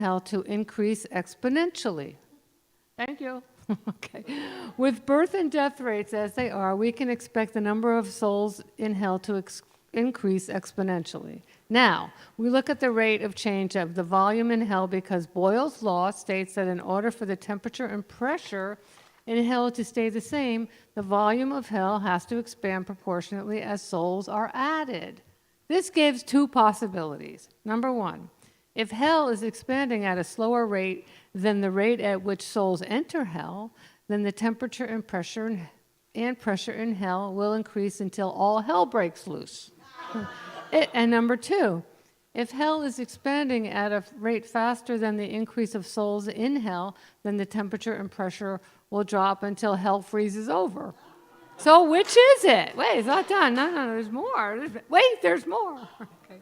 hell to increase exponentially. Thank you. Okay. With birth and death rates as they are, we can expect the number of souls in hell to increase exponentially. Now, we look at the rate of change of the volume in hell because Boyle's law states that in order for the temperature and pressure in hell to stay the same, the volume of hell has to expand proportionately as souls are added. This gives two possibilities. Number one, if hell is expanding at a slower rate than the rate at which souls enter hell, then the temperature and pressure in hell will increase until all hell breaks loose. And number two, if hell is expanding at a rate faster than the increase of souls in hell, then the temperature and pressure will drop until hell freezes over. So which is it? Wait, it's not done. No, there's more. Wait, there's more. Okay.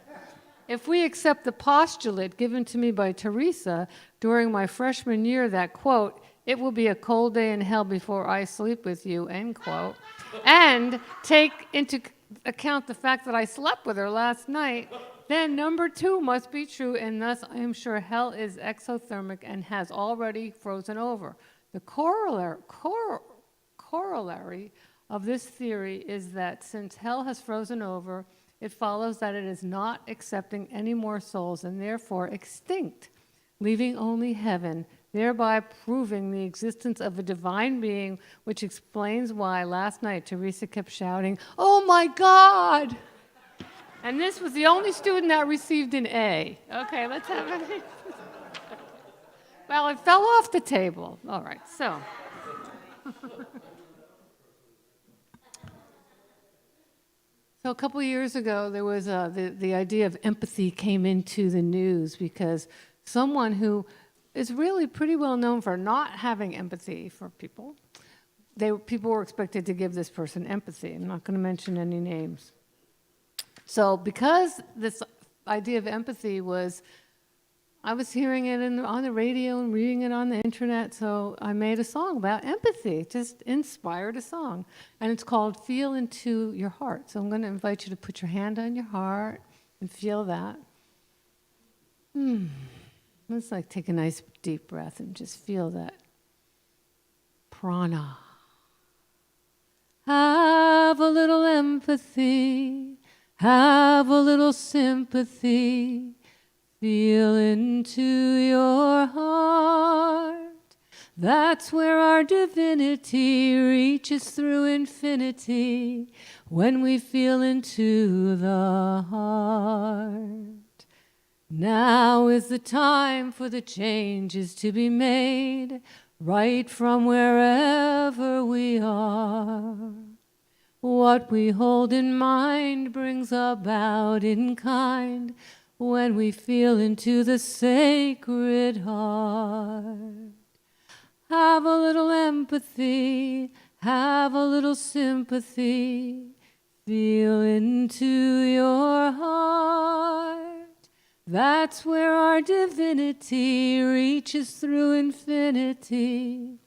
If we accept the postulate given to me by Teresa during my freshman year that, quote, it will be a cold day in hell before I sleep with you, end quote, and take into account the fact that I slept with her last night, then number two must be true, and thus I am sure hell is exothermic and has already frozen over. The corollary of this theory is that since hell has frozen over, it follows that it is not accepting any more souls and therefore extinct, leaving only heaven, thereby proving the existence of a divine being, which explains why last night Teresa kept shouting, "Oh my God!" And this was the only student that received an A. Okay, let's have it. Well, it fell off the table. All right, so. So a couple of years ago, there was the idea of empathy came into the news because someone who is really pretty well known for not having empathy for people, people were expected to give this person empathy. I'm not going to mention any names. So because this idea of empathy was, I was hearing it on the radio and reading it on the internet, so I made a song about empathy, just inspired a song. And it's called Feel Into Your Heart. So I'm going to invite you to put your hand on your heart and feel that. Let's take a nice deep breath and just feel that prana. Have a little empathy, have a little sympathy. Feel into your heart. That's where our divinity reaches through infinity when we feel into the heart. Now is the time for the changes to be made right from wherever we are. What we hold in mind brings about in kind when we feel into the sacred heart. Have a little empathy, have a little sympathy, feel into your heart. That's where our divinity reaches through infinity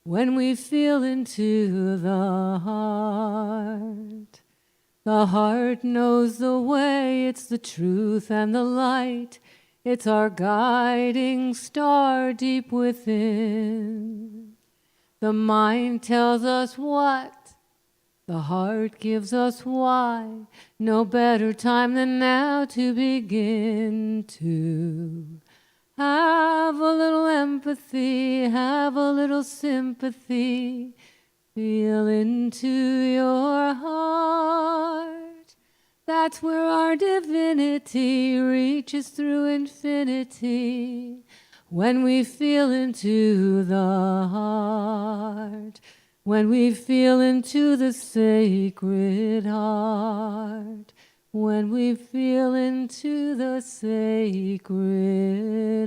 when we feel into the heart. The heart knows the way, it's the truth and the light. It's our guiding star deep within. The mind tells us what, the heart gives us why. No better time than now to begin to have a little empathy, have a little sympathy. Feel into your heart. That's where our divinity reaches through infinity when we feel into the heart. When we feel into the sacred heart. When we feel into the sacred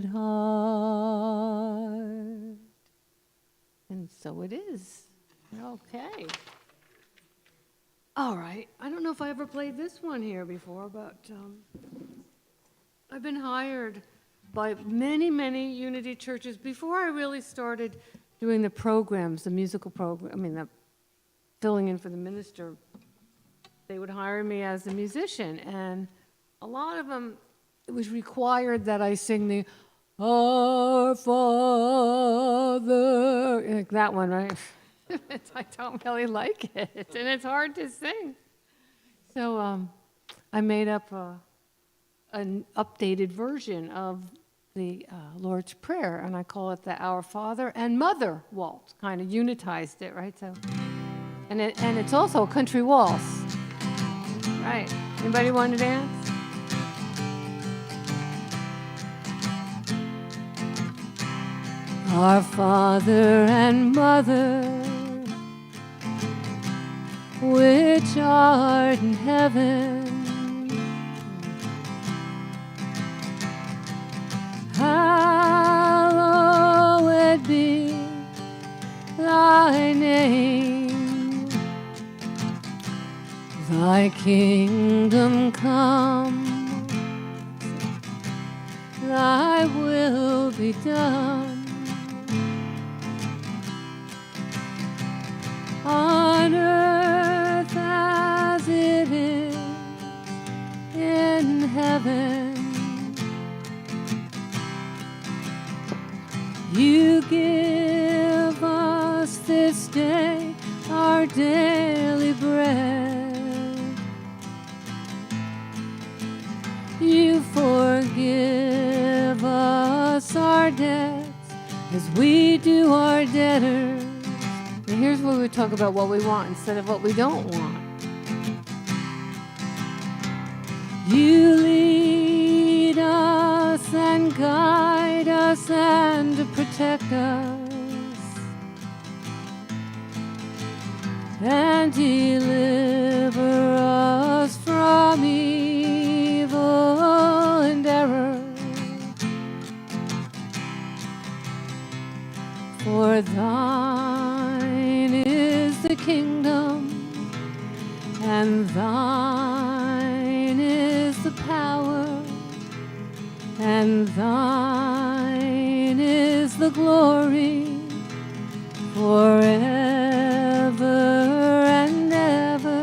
heart. And so it is. Okay. All right. I don't know if I ever played this one here before, but I've been hired by many, many Unity churches before I really started doing the programs, the musical program, the filling in for the minister. They would hire me as a musician, and a lot of them, it was required that I sing the Our Father. Like that one, right? I don't really like it, and it's hard to sing. So I made up an updated version of the Lord's Prayer, and I call it the Our Father and Mother waltz. Kind of unitized it, right? So, and it's also a country waltz, right? Anybody want to dance? Our Father and Mother, which art in heaven, hallowed be thy name. Thy kingdom come, thy will be done, on earth as it is in heaven. You give us this day our daily bread. You forgive us our debts as we do our debtors. And here's where we talk about what we want instead of what we don't want. You lead us and guide us and protect us and deliver us from evil and error. For thine is the kingdom, and thine is the power, and thine is the glory, forever and ever.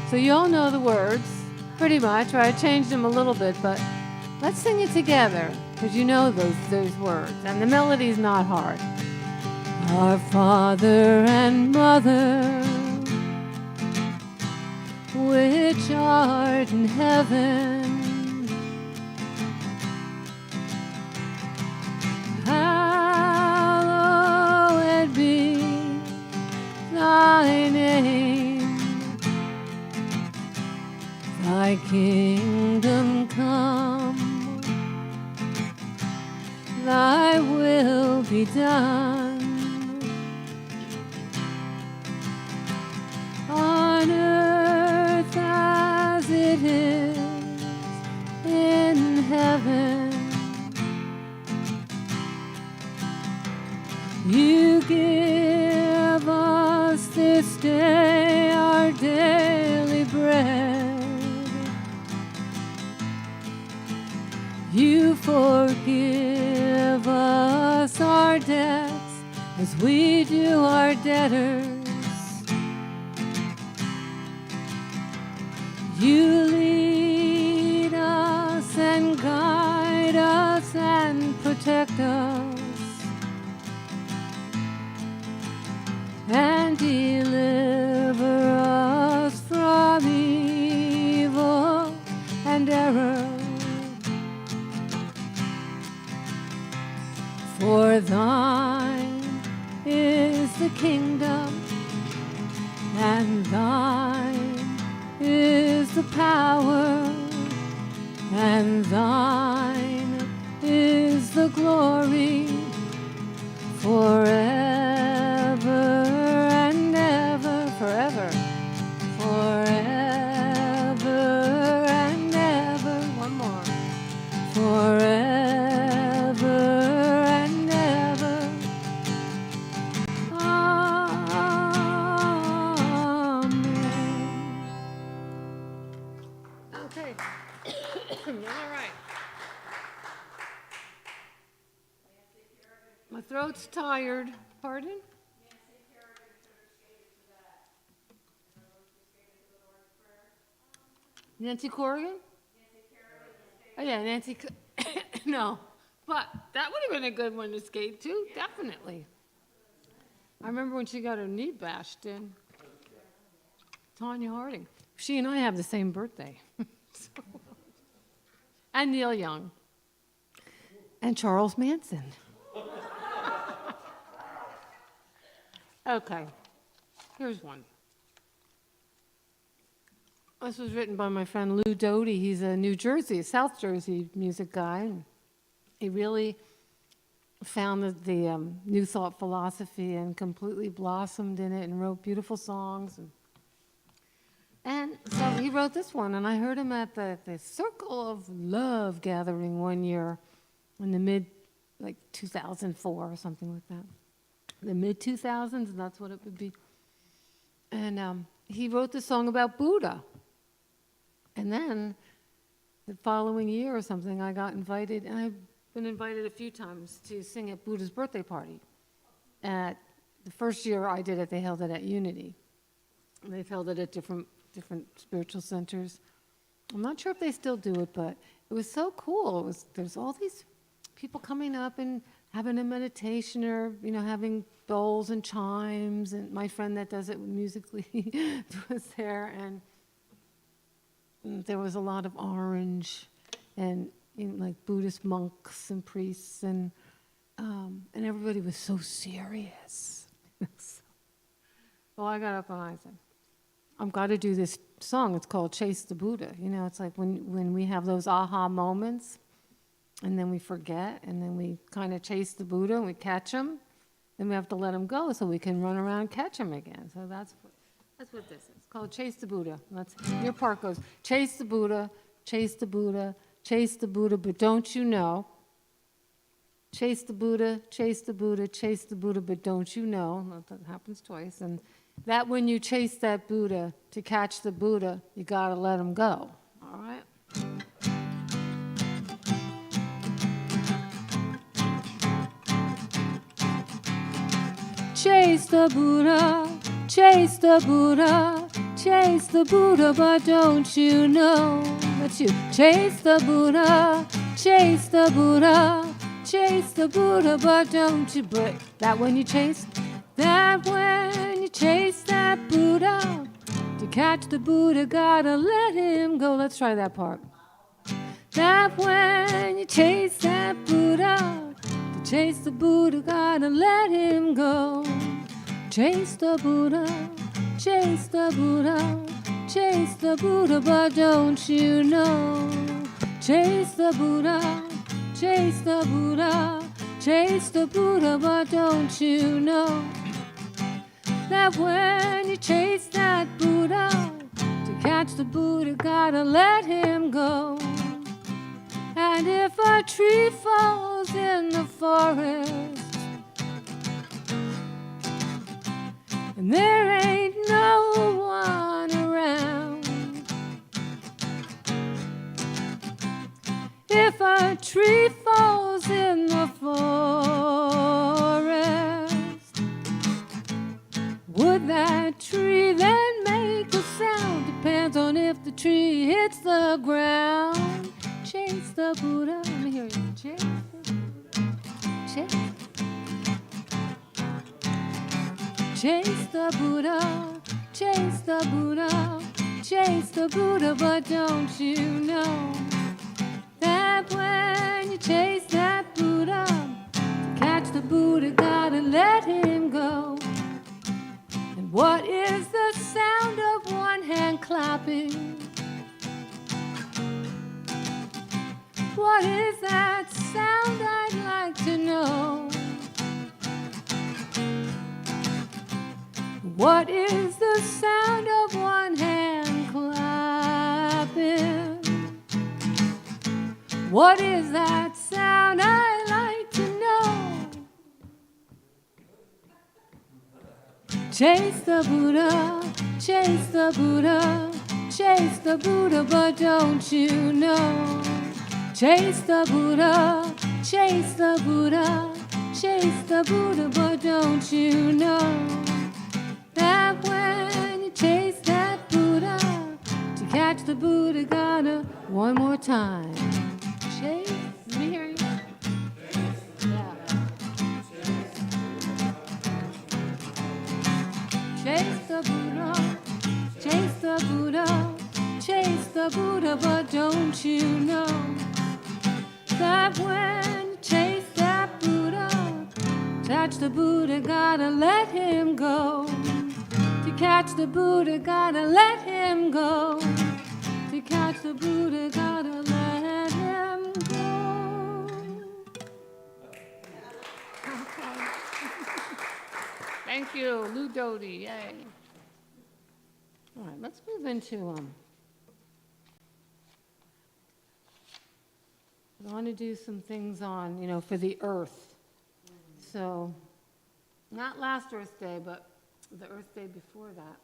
So you all know the words, pretty much, right? I changed them a little bit, but let's sing it together, because you know those words, and the melody's not hard. Our Father and Mother, which art in heaven, hallowed be thy name. Thy kingdom come, thy will be done, on earth as it is in heaven. You give us this day our daily bread. You forgive us our debts as we do our debtors. You lead us and guide us and protect us and deliver us from evil and error. For thine is the kingdom, and thine is the power, and thine is the glory, forever and ever, forever, forever and ever. One more. Forever and ever. Amen. Okay. All right. My throat's tired. Pardon? Nancy Corrigan? Oh, yeah, Nancy. No. But that would have been a good one to skate to, definitely. I remember when she got her knee bashed in. Tanya Harding. She and I have the same birthday. And Neil Young. And Charles Manson. Okay, here's one. This was written by my friend Lou Doty. He's a New Jersey, South Jersey music guy. He really found the New Thought philosophy and completely blossomed in it and wrote beautiful songs. And so he wrote this one, and I heard him at the Circle of Love gathering one year in the mid, like 2004 or something like that. The mid-2000s, that's what it would be. And he wrote the song about Buddha. And then the following year or something, I got invited, and I've been invited a few times to sing at Buddha's birthday party. At the first year I did it, they held it at Unity. And they've held it at different spiritual centers. I'm not sure if they still do it, but it was so cool. There's all these people coming up and having a meditation or, having bowls and chimes. And my friend that does it musically was there. And there was a lot of orange and like Buddhist monks and priests. And everybody was so serious. Well, I got up and I said, I've got to do this song. It's called Chase the Buddha. It's like when we have those aha moments. And then we forget, and then we kind of chase the Buddha, and we catch him. Then we have to let him go so we can run around and catch him again. So that's what this is. It's called Chase the Buddha. Your part goes, chase the Buddha, chase the Buddha, chase the Buddha, but don't you know? Chase the Buddha, chase the Buddha, chase the Buddha, but don't you know? That happens twice. And that when you chase that Buddha, to catch the Buddha, you got to let him go. All right? Chase the Buddha, chase the Buddha, chase the Buddha, but don't you know that you chase the Buddha, chase the Buddha, chase the Buddha, but don't you break that when you chase that Buddha, to catch the Buddha, gotta let him go. Let's try that part. That when you chase that Buddha, chase the Buddha, gotta let him go. Chase the Buddha, chase the Buddha, chase the Buddha, but don't you know? Chase the Buddha, chase the Buddha, chase the Buddha, but don't you know? That when you chase that Buddha, to catch the Buddha, gotta let him go. And if a tree falls in the forest, and there ain't no one around, if a tree falls in the forest, would that tree then make a sound? Depends on if the tree hits the ground. Chase the Buddha. Let me hear you. Chase the Buddha. Chase the Buddha. Chase the Buddha. Chase the Buddha. But don't you know that when you chase that Buddha, to catch the Buddha, gotta let him go. And what is the sound of one hand clapping? What is that sound? I'd like to know. What is the sound of one hand clapping? What is that sound? I'd like to know. Chase the Buddha, chase the Buddha, chase the Buddha, but don't you know? Chase the Buddha, chase the Buddha, chase the Buddha, but don't you know that when you chase that Buddha, to catch the Buddha, gotta one more time. Chase, let me hear you. don't you know that when you chase that Buddha, catch the Buddha, gotta let him go. To catch the Buddha, gotta let him go. To catch the Buddha, gotta let him go. Thank you, Lou Doty, yay. All right, let's move into, I want to do some things on, for the earth. So, not last Earth Day, but the Earth Day before that.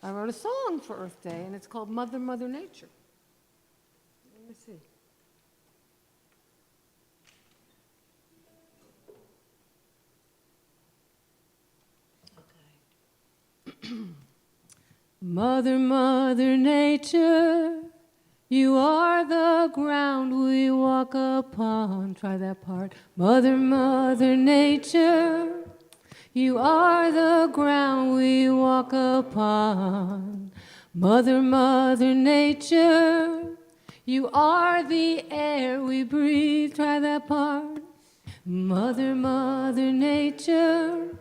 I wrote a song for Earth Day, and it's called Mother, Mother Nature. Let me see. Mother, Mother Nature, you are the ground we walk upon. Try that part. Mother, Mother Nature, you are the ground we walk upon. Mother, Mother Nature, you are the air we breathe. Try that part. Mother, Mother Nature,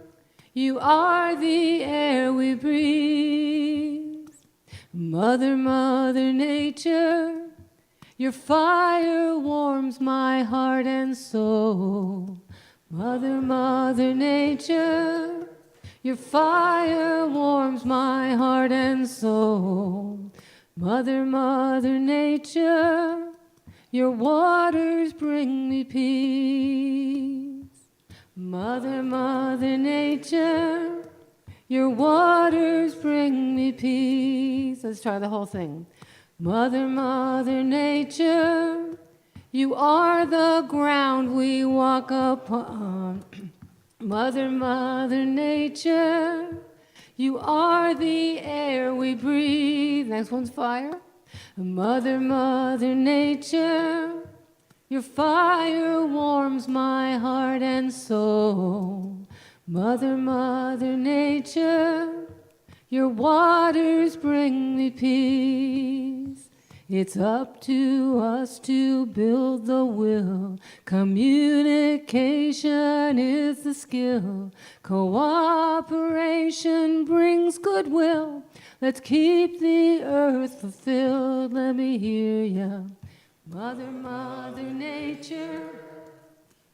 you are the air we breathe. Mother, Mother Nature, your fire warms my heart and soul. Mother, Mother Nature, your fire warms my heart and soul. Mother, Mother Nature, your waters bring me peace. Mother, Mother Nature, your waters bring me peace. Let's try the whole thing. Mother, Mother Nature, you are the ground we walk upon. Mother, Mother Nature, you are the air we breathe. Next one's fire. Mother, Mother Nature, your fire warms my heart and soul. Mother, Mother Nature, your waters bring me peace. It's up to us to build the will. Communication is the skill. Cooperation brings goodwill. Let's keep the earth fulfilled. Let me hear ya. Mother, Mother Nature,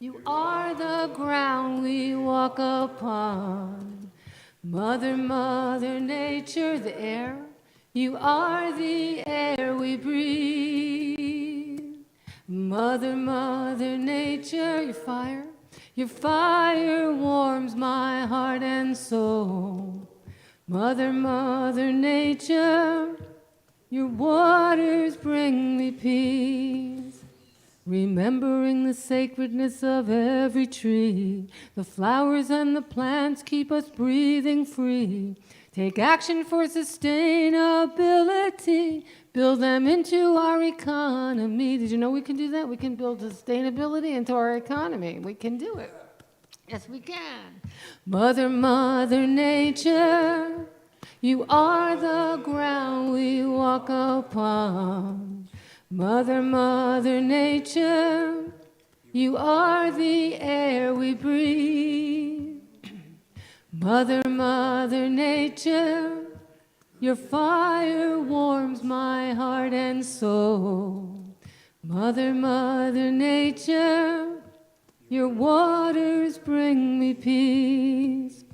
you are the ground we walk upon. Mother, Mother Nature, the air, you are the air we breathe. Mother, Mother Nature, your fire warms my heart and soul. Mother, Mother Nature, your waters bring me peace. Remembering the sacredness of every tree, the flowers and the plants keep us breathing free. Take action for sustainability. Build them into our economy. Did you know we can do that? We can build sustainability into our economy. We can do it. Yes, we can. Mother, Mother Nature, you are the ground we walk upon. Mother, Mother Nature, you are the air we breathe. Mother, Mother Nature, your fire warms my heart and soul. Mother, Mother Nature, your waters bring me peace.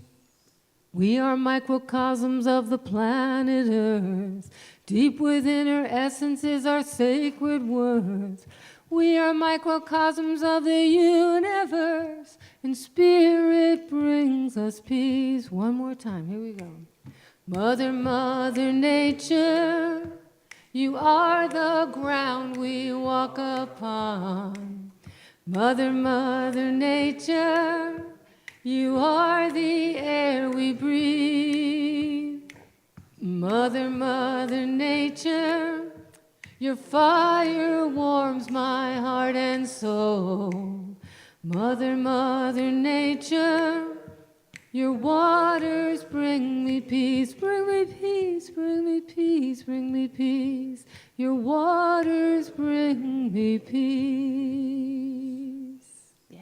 We are microcosms of the planet Earth. Deep within her essence is our sacred worth. We are microcosms of the universe, and spirit brings us peace. One more time, here we go. Mother, Mother Nature, you are the ground we walk upon. Mother, Mother Nature, you are the air we breathe. Mother, Mother Nature, your fire warms my heart and soul. Mother, Mother Nature, your waters bring me peace. Bring me peace, bring me peace, bring me peace. Your waters bring me peace. Yeah.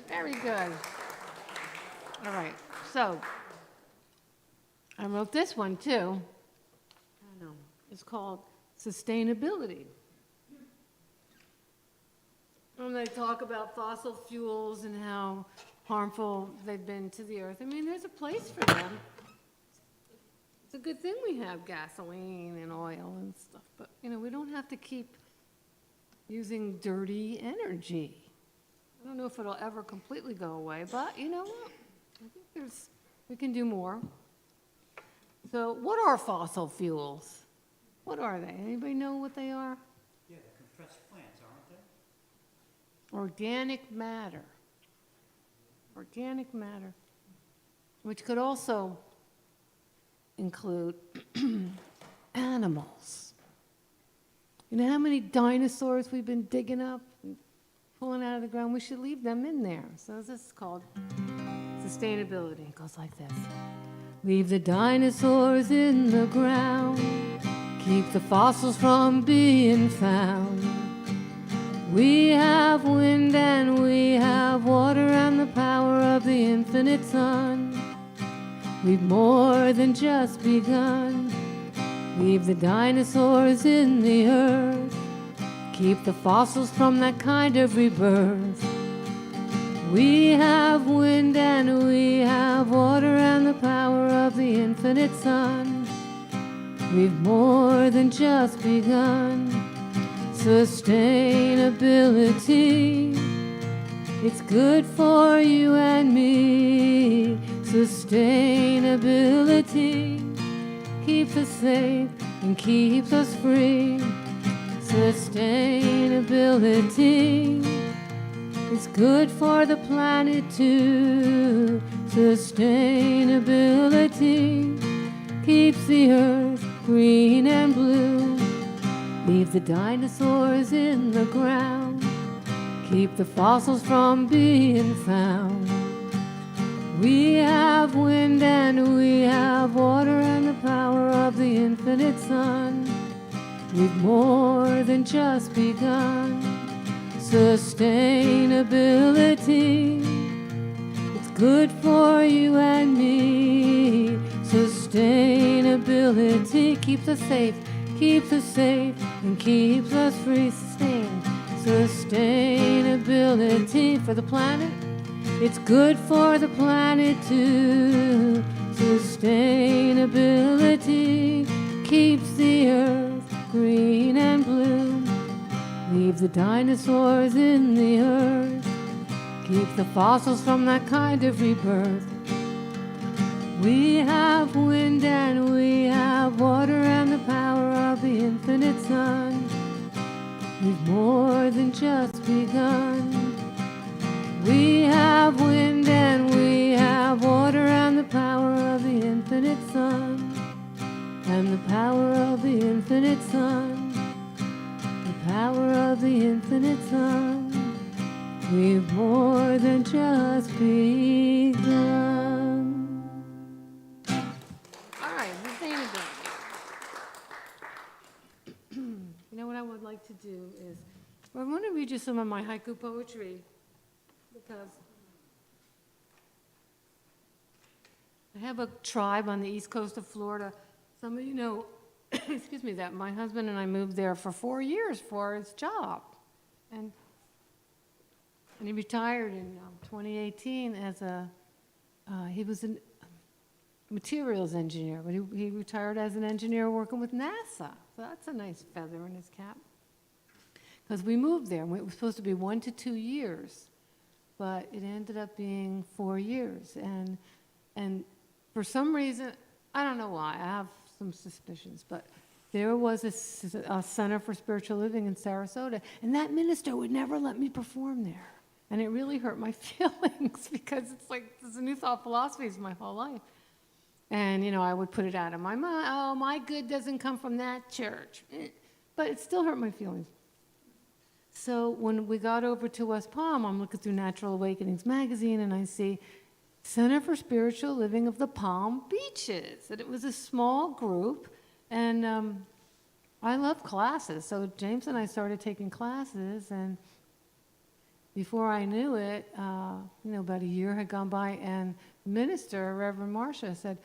Very good. All right. So I wrote this one too. I don't know. It's called Sustainability. When they talk about fossil fuels and how harmful they've been to the earth, I mean, there's a place for them. It's a good thing we have gasoline and oil and stuff, but, you know, we don't have to keep using dirty energy. I don't know if it'll ever completely go away, but you know what? I think we can do more. So what are fossil fuels? What are they? Anybody know what they are? Yeah, the compressed plants, aren't they? Organic matter. Organic matter, which could also include animals. You know how many dinosaurs we've been digging up and pulling out of the ground? We should leave them in there. So this is called sustainability. It goes like this. Leave the dinosaurs in the ground. Keep the fossils from being found. We have wind and we have water and the power of the infinite sun. We've more than just begun. Leave the dinosaurs in the earth. Keep the fossils from that kind of rebirth. We have wind and we have water and the power of the infinite sun. We've more than just begun. Sustainability, it's good for you and me. Sustainability keeps us safe and keeps us free. Sustainability, it's good for the planet too. Sustainability keeps the earth green and blue. Leave the dinosaurs in the ground. Keep the fossils from being found. We have wind and we have water and the power of the infinite sun. We've more than just begun. Sustainability, it's good for you and me. Sustainability keeps us safe and keeps us free. Sustainability for the planet, it's good for the planet too. Sustainability keeps the earth green and blue. Leave the dinosaurs in the earth. Keep the fossils from that kind of rebirth. We have wind and we have water and the power of the infinite sun. We've more than just begun. We have wind and we have water and the power of the infinite sun. And the power of the infinite sun. The power of the infinite sun. We've more than just begun. You know what I would like to do is, I want to read you some of my haiku poetry, because I have a tribe on the east coast of Florida. Some of you know, excuse me, that my husband and I moved there for 4 years for his job. And he retired in 2018 as he was a materials engineer, but he retired as an engineer working with NASA. So that's a nice feather in his cap. Because we moved there, and it was supposed to be 1 to 2 years, but it ended up being 4 years. And for some reason, I don't know why, I have some suspicions, but there was a Center for Spiritual Living in Sarasota, and that minister would never let me perform there. And it really hurt my feelings, because it's like, this is a New Thought philosophies my whole life. And, you know, I would put it out of my mind, oh, my good doesn't come from that church. But it still hurt my feelings. So when we got over to West Palm, I'm looking through Natural Awakenings magazine, and I see Center for Spiritual Living of the Palm Beaches. And it was a small group, and I love classes. So James and I started taking classes, and before I knew it, about a year had gone by, and the minister, Reverend Marcia, said,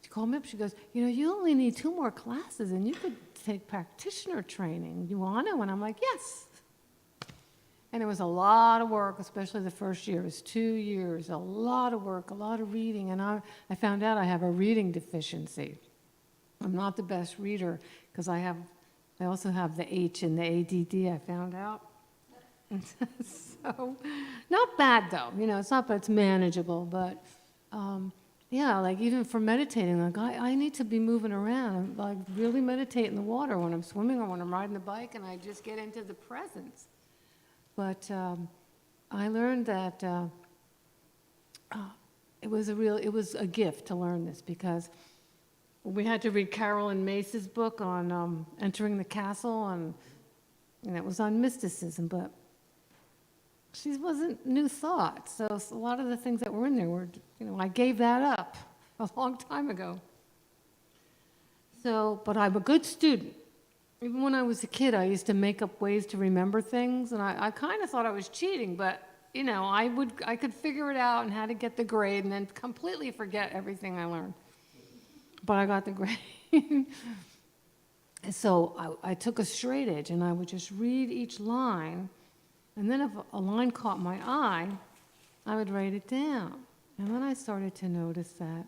she called me up, she goes, you only need 2 more classes and you could take practitioner training. You want to? And I'm like, yes. And it was a lot of work, especially the first year. It was 2 years, a lot of work, a lot of reading. And I found out I have a reading deficiency. I'm not the best reader because I also have the H and the ADD, I found out. So, not bad though, it's not, but it's manageable. But yeah, like even for meditating, like I need to be moving around, like really meditate in the water when I'm swimming or when I'm riding the bike, and I just get into the presence. But I learned that it was a gift to learn this, because we had to read Carolyn Mace's book on entering the castle, and it was on mysticism, but she wasn't New Thought. So a lot of the things that were in there were, I gave that up a long time ago. So, but I'm a good student. Even when I was a kid, I used to make up ways to remember things, and I kind of thought I was cheating, but, I could figure it out and how to get the grade and then completely forget everything I learned. But I got the grade. And so I took a straight edge, and I would just read each line, and then if a line caught my eye, I would write it down. And then I started to notice that,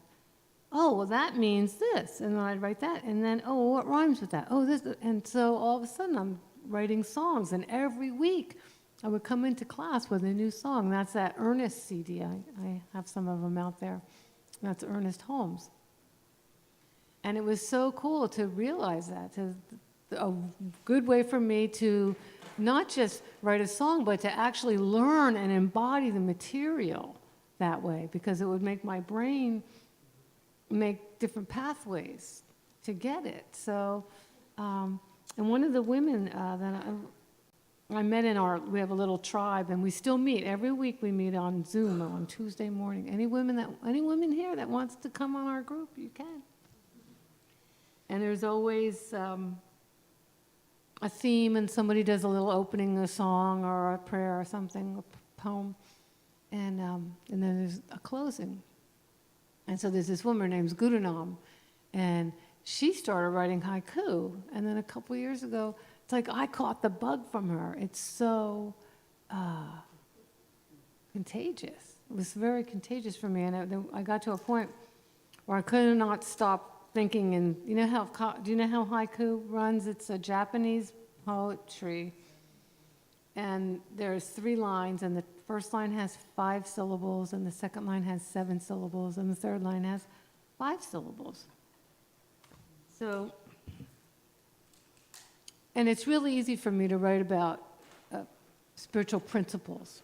oh, well, that means this. And then I'd write that. And then, oh, what rhymes with that? Oh, this. And so all of a sudden, I'm writing songs. And every week, I would come into class with a new song. That's that Ernest CD. I have some of them out there. That's Ernest Holmes. And it was so cool to realize that. A good way for me to not just write a song, but to actually learn and embody the material that way, because it would make my brain make different pathways to get it. So, and one of the women that I met we have a little tribe, and we still meet. Every week we meet on Zoom on Tuesday morning. Any women here that wants to come on our group, you can. And there's always a theme, and somebody does a little opening, a song or a prayer or something, a poem, and then there's a closing. And so there's this woman named Gurunam, and she started writing haiku. And then a couple years ago, it's like I caught the bug from her. It's so contagious. It was very contagious for me, and I got to a point where I could not stop thinking. And do you know how haiku runs? It's a Japanese poetry, and there's 3 lines, and the first line has 5 syllables, and the second line has 7 syllables, and the third line has 5 syllables. So, and it's really easy for me to write about spiritual principles.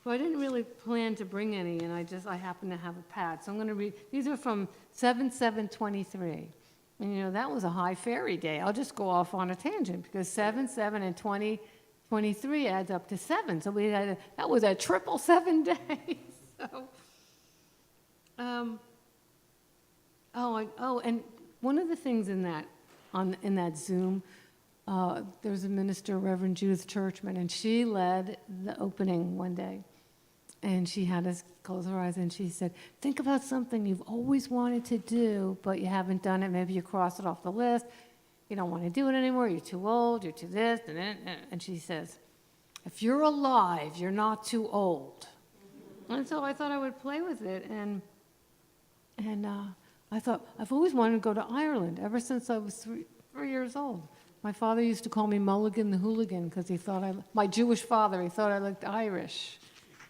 So I didn't really plan to bring any, and I happen to have a pad. So I'm going to read. These are from 7/7/23. And that was a high Faerie day. I'll just go off on a tangent, because 7, 7, and 20, 23 adds up to 7. So that was a 777 day. So, and one of the things in that Zoom, there's a minister, Reverend Judith Churchman, and she led the opening one day. And she had us close our eyes, and she said, think about something you've always wanted to do, but you haven't done it. Maybe you crossed it off the list. You don't want to do it anymore. You're too old. You're too this. And she says, if you're alive, you're not too old. And so I thought I would play with it. And I thought, I've always wanted to go to Ireland ever since I was 3 years old. My father used to call me Mulligan the Hooligan, because my Jewish father, he thought I looked Irish.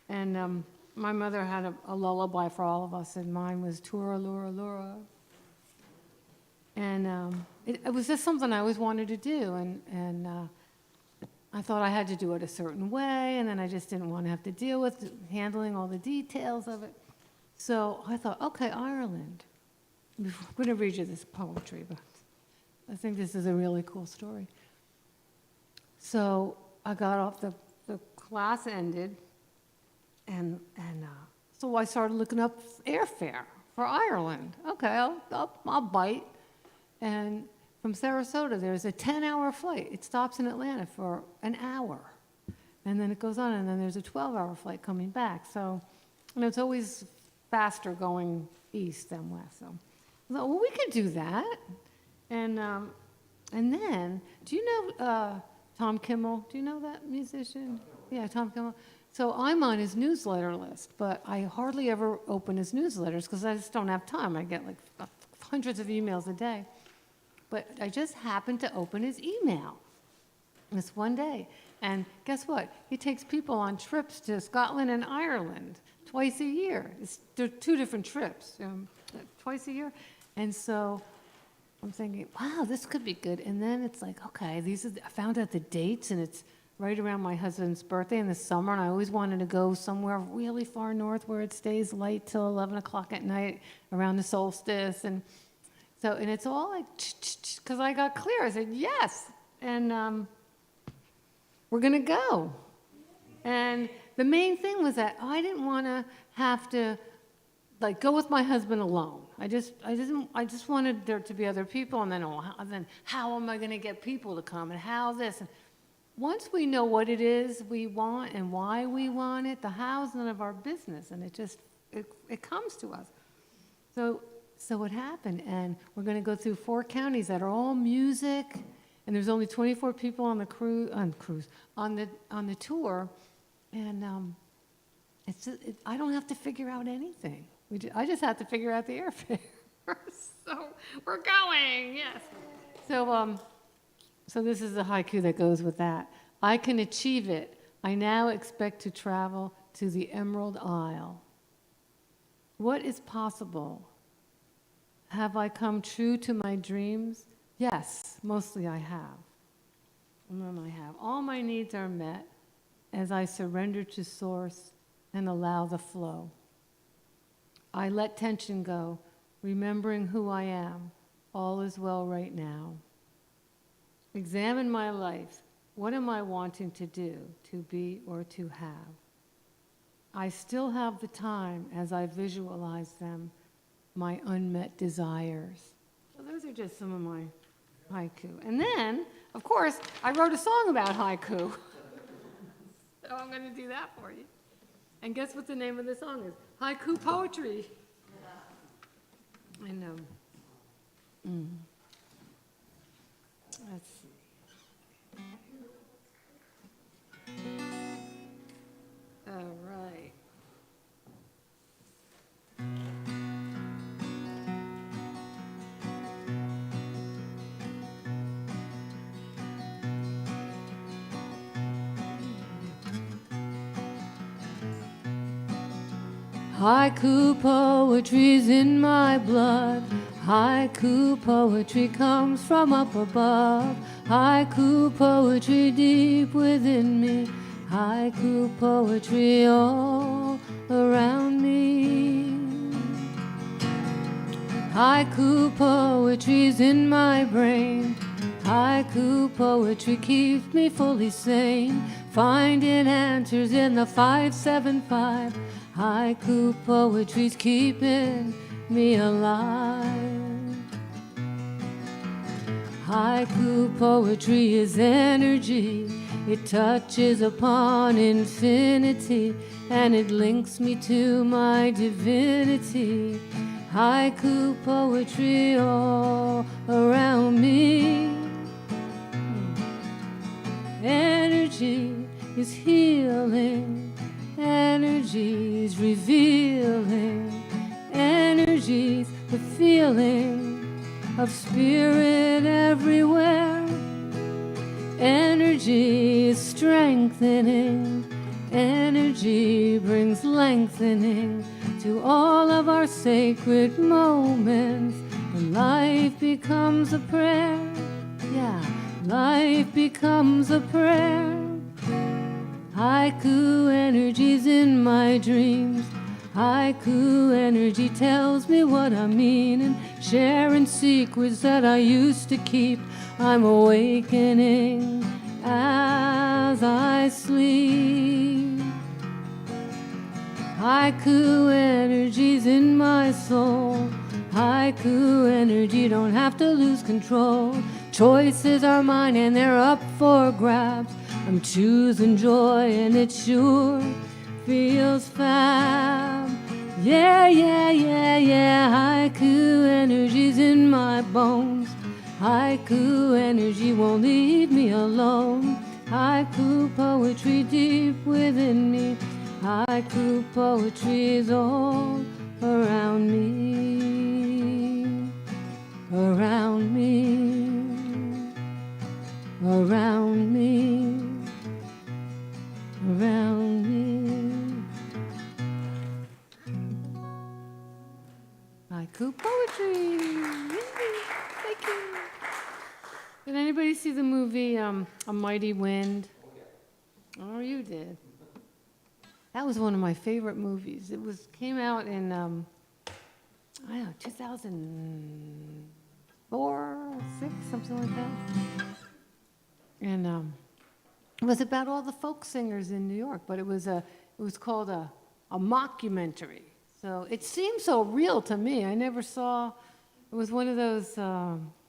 And my mother had a lullaby for all of us, and mine was Tura Lura Lura. And it was just something I always wanted to do, and I thought I had to do it a certain way, and then I just didn't want to have to deal with handling all the details of it. So I thought, okay, Ireland. I'm going to read you this poetry, but I think this is a really cool story. So I got off, the class ended, and so I started looking up airfare for Ireland. Okay, I'll bite. And from Sarasota, there's a 10-hour flight. It stops in Atlanta for an hour. And then it goes on, and then there's a 12-hour flight coming back. So, it's always faster going east than west. So, well, we could do that. And then, do you know Tom Kimmel? Do you know that musician? Yeah, Tom Kimmel. So I'm on his newsletter list, but I hardly ever open his newsletters because I just don't have time. I get like hundreds of emails a day. But I just happened to open his email this one day. And guess what? He takes people on trips to Scotland and Ireland twice a year. They're two different trips, twice a year. And so I'm thinking, wow, this could be good. And then it's like, okay, I found out the dates, and it's right around my husband's birthday in the summer, and I always wanted to go somewhere really far north where it stays light till 11 o'clock at night around the solstice. And it's all like, because I got clear. I said, yes. And we're going to go. And the main thing was that I didn't want to have to like go with my husband alone. I just wanted there to be other people, and then how am I going to get people to come, and how this? And once we know what it is we want and why we want it, the how's none of our business, and it comes to us. So what happened, and we're going to go through 4 counties that are all music, and there's only 24 people on the tour, and I don't have to figure out anything. I just have to figure out the airfare. So we're going, yes. So this is the haiku that goes with that. I can achieve it. I now expect to travel to the Emerald Isle. What is possible? Have I come true to my dreams? Yes, mostly I have. And then I have. All my needs are met as I surrender to Source and allow the flow. I let tension go, remembering who I am. All is well right now. Examine my life. What am I wanting to do, to be, or to have? I still have the time as I visualize them, my unmet desires. So those are just some of my haiku. And then, of course, I wrote a song about haiku. So I'm going to do that for you. And guess what the name of the song is? Haiku poetry. I know. Let's see. All right. Haiku poetry's in my blood. Haiku poetry comes from up above. Haiku poetry deep within me. Haiku poetry all around me. Haiku poetry's in my brain. Haiku poetry keeps me fully sane. Finding answers in the 575. Haiku poetry's keeping me alive. Haiku poetry is energy. It touches upon infinity, and it links me to my divinity. Haiku poetry all around me. Energy is healing. Energy's revealing. Energy's the feeling of spirit everywhere. Energy is strengthening. Energy brings lengthening to all of our sacred moments. And life becomes a prayer. Yeah, life becomes a prayer. Haiku energy's in my dreams. Haiku energy tells me what I mean, and sharing secrets that I used to keep. I'm awakening as I sleep. Haiku energy's in my soul. Haiku energy don't have to lose control. choices are mine and they're up for grabs. I'm choosing joy and it sure feels fab. Yeah, yeah, yeah, yeah. Haiku energy's in my bones. Haiku energy won't leave me alone. Haiku poetry deep within me. Haiku poetry is all around me. Around me. Around me. Around me. Haiku poetry. Thank you. Did anybody see the movie A Mighty Wind? Oh, you did. That was one of my favorite movies. It came out in I don't know, 2004, 6, something like that. And it was about all the folk singers in New York, but it was called a mockumentary. So it seemed so real to me. I never saw. It was one of those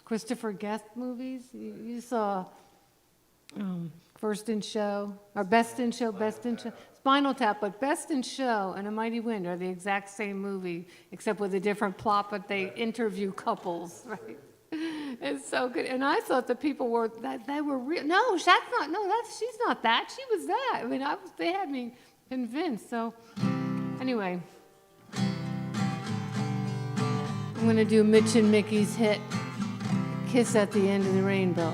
Christopher Guest movies. You saw First in Show, or Best in Show, Spinal Tap, but Best in Show and A Mighty Wind are the exact same movie, except with a different plot, but they interview couples, right? It's so good. And I thought the people were, that they were real. No, she's not that. She was that. I mean, they had me convinced. So anyway, I'm going to do Mitch and Mickey's hit, Kiss at the End of the Rainbow.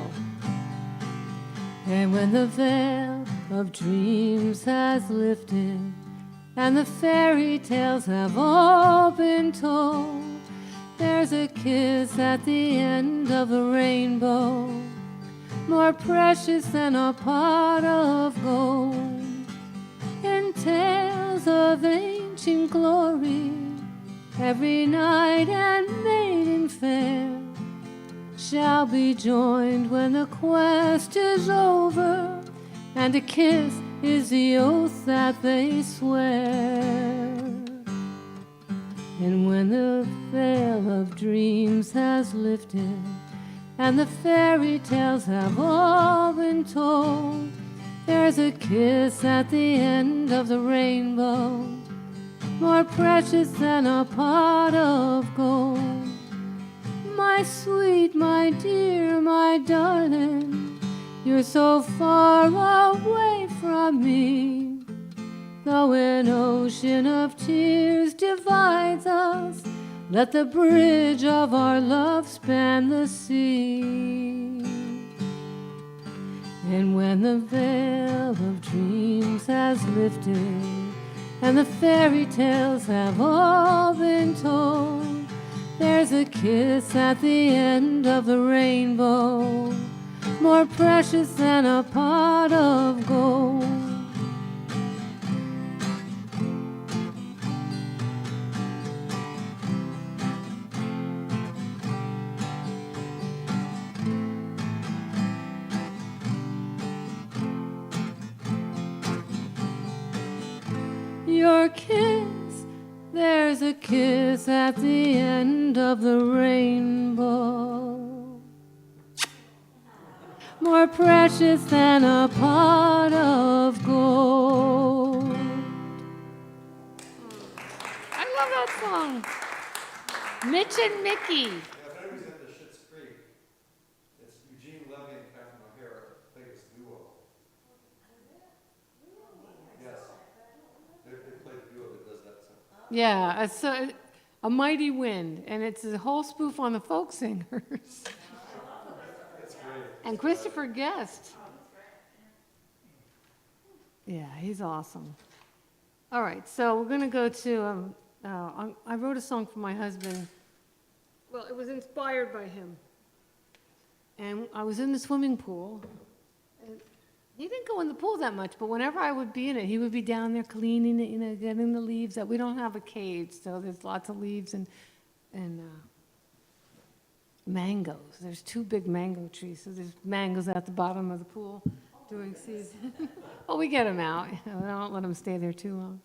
And when the veil of dreams has lifted and the fairy tales have all been told, there's a kiss at the end of the rainbow, more precious than a pot of gold. In tales of ancient glory, every knight and maiden fair shall be joined when the quest is over, and a kiss is the oath that they swear. And when the veil of dreams has lifted and the fairy tales have all been told, there's a kiss at the end of the rainbow, more precious than a pot of gold. My sweet, my dear, my darling, you're so far away from me. Though an ocean of tears divides us, let the bridge of our love span the sea. And when the veil of dreams has lifted and the fairy tales have all been told, there's a kiss at the end of the rainbow, more precious than a pot of gold. Your kiss, there's a kiss at the end of the rainbow, more precious than a pot of gold. I love that song. Mitch and Mickey. Yeah, if anybody's at the Schitt's Creek, it's Eugene Levy and Catherine O'Hara play this duo. Yes. They play the duo that does that song. Yeah, it's a Mighty Wind, and it's a whole spoof on the folk singers. It's great. And Christopher Guest. Yeah, he's awesome. All right, so we're going to go to, I wrote a song for my husband. Well, it was inspired by him. And I was in the swimming pool. And he didn't go in the pool that much, but whenever I would be in it, he would be down there cleaning it, getting the leaves. We don't have a cage, so there's lots of leaves and mangoes. There's 2 big mango trees, so there's mangoes at the bottom of the pool during season. Well, we get them out. I don't let them stay there too long.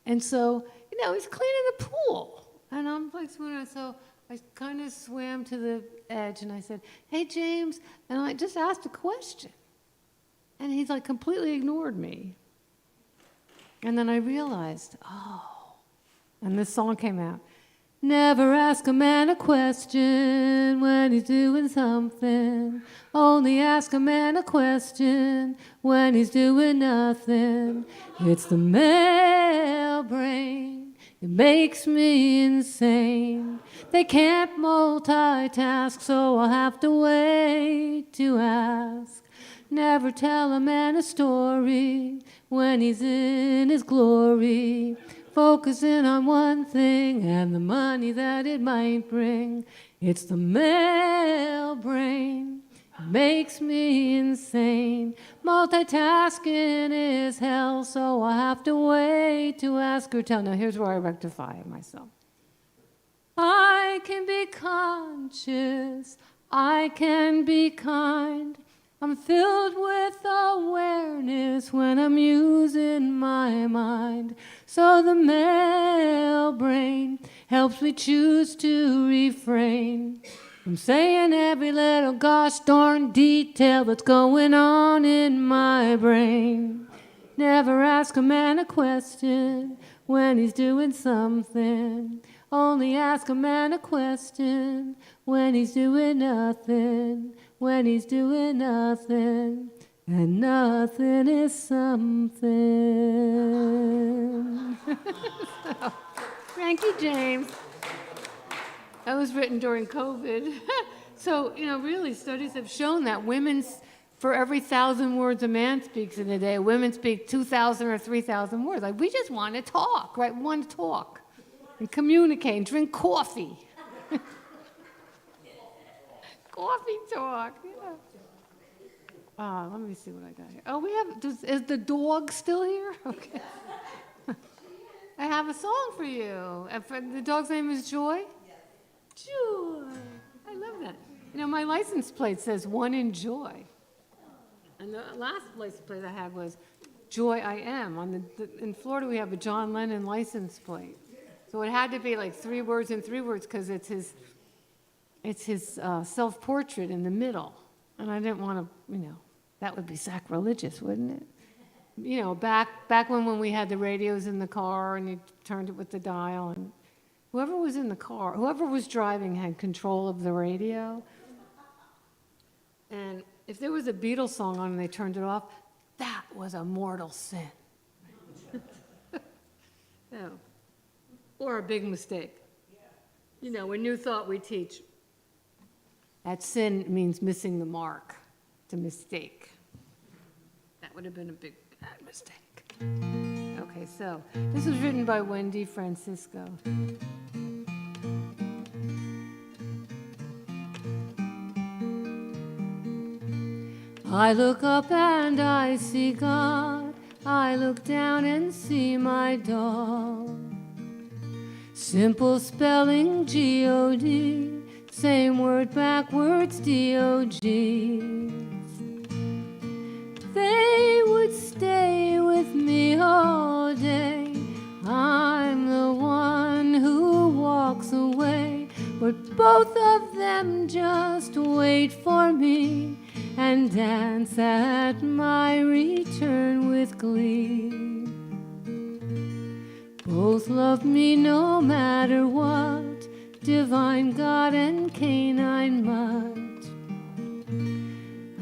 And so, he's cleaning the pool. And I'm like, so I kind of swam to the edge and I said, "Hey, James," and I just asked a question. And he's like completely ignored me. And then I realized, oh, and this song came out. Never ask a man a question when he's doing something. Only ask a man a question when he's doing nothing. It's the male brain. It makes me insane. They can't multitask, so I'll have to wait to ask. Never tell a man a story when he's in his glory. Focusing on one thing and the money that it might bring. It's the male brain. It makes me insane. Multitasking is hell, so I have to wait to ask or tell. Now here's where I rectify myself. I can be conscious. I can be kind. I'm filled with awareness when I'm using my mind. So the male brain helps me choose to refrain from saying every little gosh darn detail that's going on in my brain. Never ask a man a question when he's doing something. Only ask a man a question when he's doing nothing. When he's doing nothing, and nothing is something. Thank you, James. That was written during COVID. So, really, studies have shown that for every 1,000 words a man speaks in a day, women speak 2,000 or 3,000 words. Like, we just want to talk, right? We want to talk and communicate and drink coffee. Coffee talk, yeah. Let me see what I got here. Oh, is the dog still here? Okay. I have a song for you. The dog's name is Joy? Yes. Joy. I love that. My license plate says one in Joy. And the last license plate I had was Joy I Am. In Florida, we have a John Lennon license plate. So it had to be like 3 words and 3 words because it's his self-portrait in the middle. And I didn't want to, that would be sacrilegious, wouldn't it? Back when we had the radios in the car and you turned it with the dial, and whoever was in the car, whoever was driving had control of the radio. And if there was a Beatles song on and they turned it off, that was a mortal sin. No. Or a big mistake. A new thought we teach. That sin means missing the mark. It's a mistake. That would have been a bad mistake. Okay, so this was written by Wendy Francisco. I look up and I see God. I look down and see my dog. Simple spelling G-O-D. Same word backwards, D-O-G. They would stay with me all day. I'm the one who walks away, but both of them just wait for me and dance at my return with glee. Both love me no matter what, divine God and canine mutt.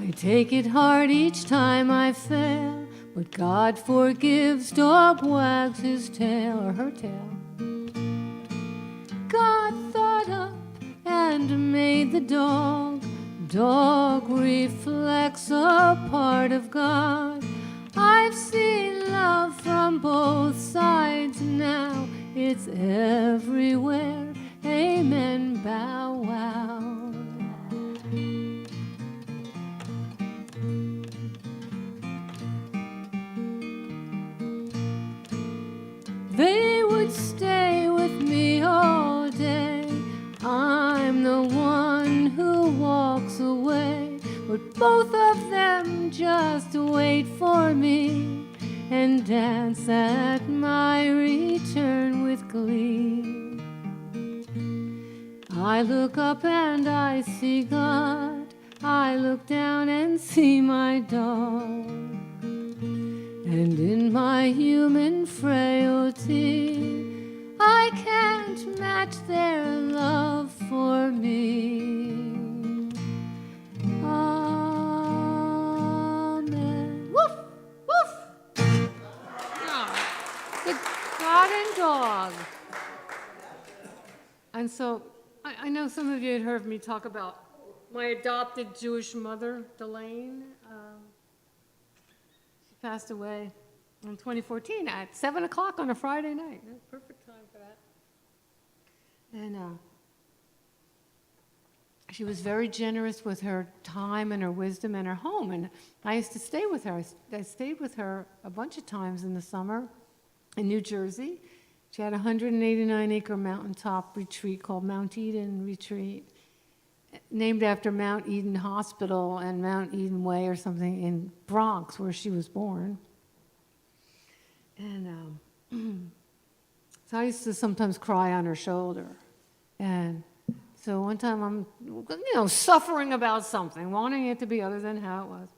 I take it hard each time I fail, but God forgives, dog wags his tail or her tail. God thought up and made the dog. Dog reflects a part of God. I've seen love from both sides now. It's everywhere. Amen, bow wow. They would stay with me all day. I'm the one who walks away, but both of them just wait for me and dance at my return with glee. I look up and I see God. I look down and see my dog. And in my human frailty, I can't match their love for me. Amen. Woof! Woof! Yeah. The God and dog. And so, I know some of you had heard me talk about my adopted Jewish mother, Elaine. She passed away in 2014 at 7 o'clock on a Friday night. Perfect time for that. And she was very generous with her time and her wisdom and her home. And I used to stay with her. I stayed with her a bunch of times in the summer in New Jersey. She had a 189-acre mountaintop retreat called Mount Eden Retreat, named after Mount Eden Hospital and Mount Eden Way or something in Bronx, where she was born. And so I used to sometimes cry on her shoulder. And so one time I'm, suffering about something, wanting it to be other than how it was.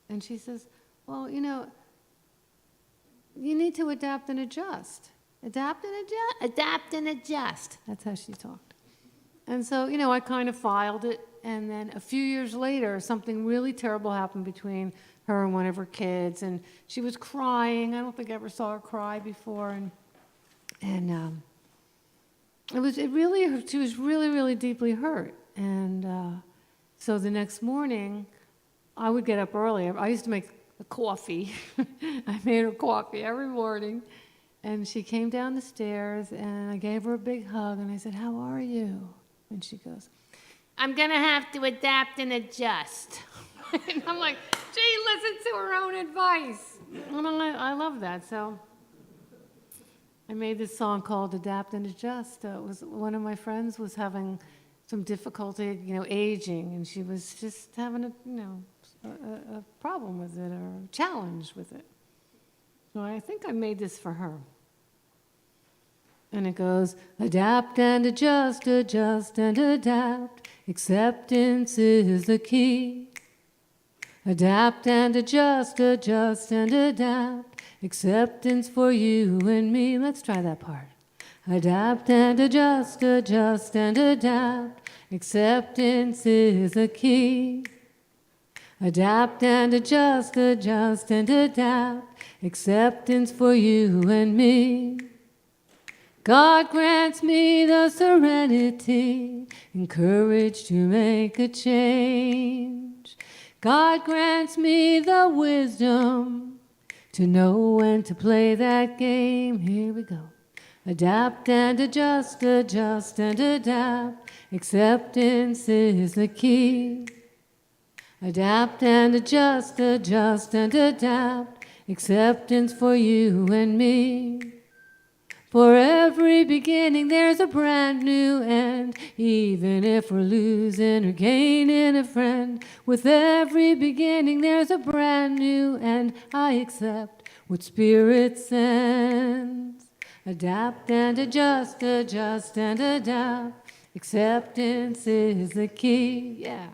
And she says, well, you need to adapt and adjust. Adapt and adjust, adapt and adjust. That's how she talked. And so, I kind of filed it. And then a few years later, something really terrible happened between her and one of her kids. And she was crying. I don't think I ever saw her cry before. And she was really, really deeply hurt. And so the next morning, I would get up early. I used to make coffee. I made her coffee every morning. And she came down the stairs, and I gave her a big hug, and I said, how are you? And she goes, I'm going to have to adapt and adjust. And I'm like, she listened to her own advice. And I love that. So I made this song called Adapt and Adjust. It was one of my friends was having some difficulty, aging, and she was just having a problem with it or a challenge with it. So I think I made this for her. And it goes, adapt and adjust, adjust and adapt. Acceptance is the key. Adapt and adjust, adjust and adapt. Acceptance for you and me. Let's try that part. Adapt and adjust, adjust and adapt. Acceptance is the key. Adapt and adjust, adjust and adapt. Acceptance for you and me. God grants me the serenity and courage to make a change. God grants me the wisdom to know when to play that game. Here we go. Adapt and adjust, adjust and adapt. Acceptance is the key. Adapt and adjust, adjust and adapt. Acceptance for you and me. For every beginning there's a brand new end. Even if we're losing or gaining a friend, with every beginning there's a brand new end. I accept what Spirit sends. Adapt and adjust, adjust and adapt. Acceptance is the key, yeah.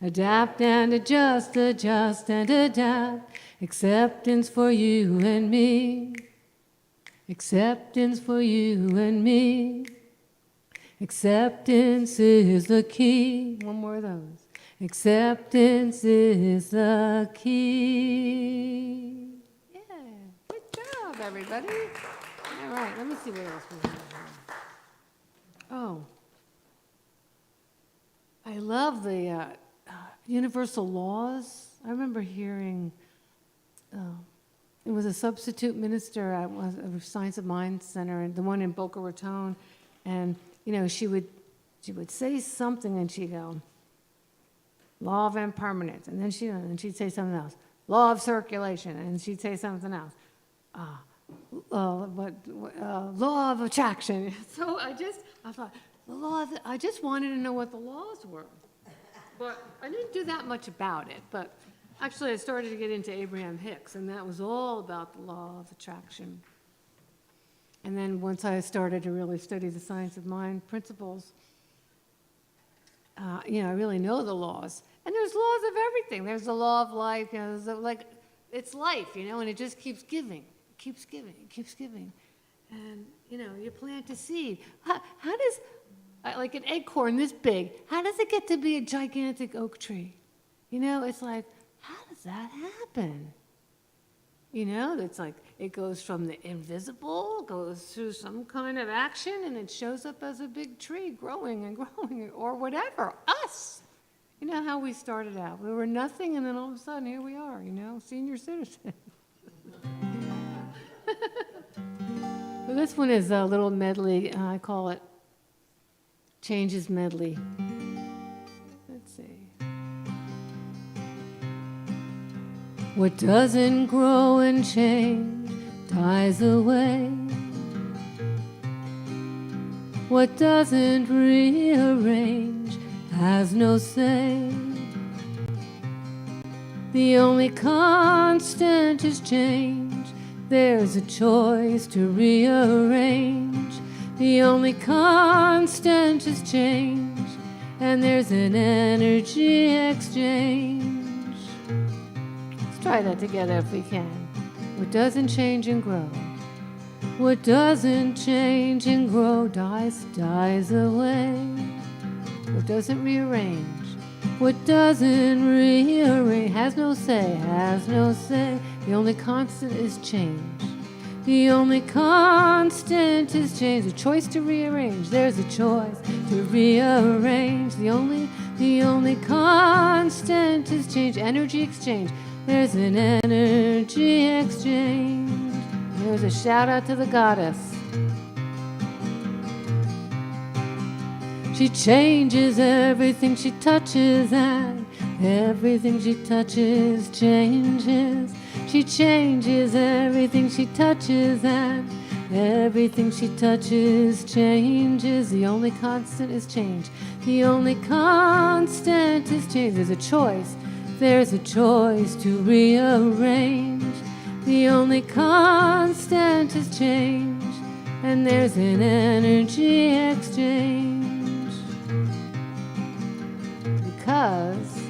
Adapt and adjust, adjust and adapt. Acceptance for you and me. Acceptance for you and me. Acceptance is the key. One more of those. Acceptance is the key. Yeah, good job, everybody. All right, let me see what else we have here. Oh, I love the universal laws. I remember hearing, it was a substitute minister at a Science of Mind Center, and the one in Boca Raton, and she would say something, and she'd go, law of impermanence, and then she'd say something else, law of circulation, and she'd say something else, law of attraction. So I thought, I just wanted to know what the laws were, but I didn't do that much about it. But actually, I started to get into Abraham Hicks, and that was all about the law of attraction. And then once I started to really study the science of mind principles, I really know the laws. And there's laws of everything. There's the law of life, there's it's life, and it just keeps giving, keeps giving, it keeps giving. And, you plant a seed. How does, like an acorn this big, how does it get to be a gigantic oak tree? It's like, how does that happen? It's like it goes from the invisible, goes through some kind of action, and it shows up as a big tree growing and growing, or whatever. Us. How we started out. We were nothing, and then all of a sudden, here we are, senior citizens. Well, this one is a little medley. I call it Changes Medley. Let's see. What doesn't grow and change dies away. What doesn't rearrange has no say. The only constant is change. There's a choice to rearrange. The only constant is change, and there's an energy exchange. Let's try that together if we can. What doesn't change and grow? What doesn't change and grow dies away. What doesn't rearrange? What doesn't rearrange has no say, has no say. The only constant is change. The only constant is change. A choice to rearrange. There's a choice to rearrange. The only constant is change. Energy exchange. There's an energy exchange. There's a shout out to the goddess. She changes everything she touches, and everything she touches changes. She changes everything she touches, and everything she touches changes. The only constant is change. The only constant is change. There's a choice. There's a choice to rearrange. The only constant is change, and there's an energy exchange. Because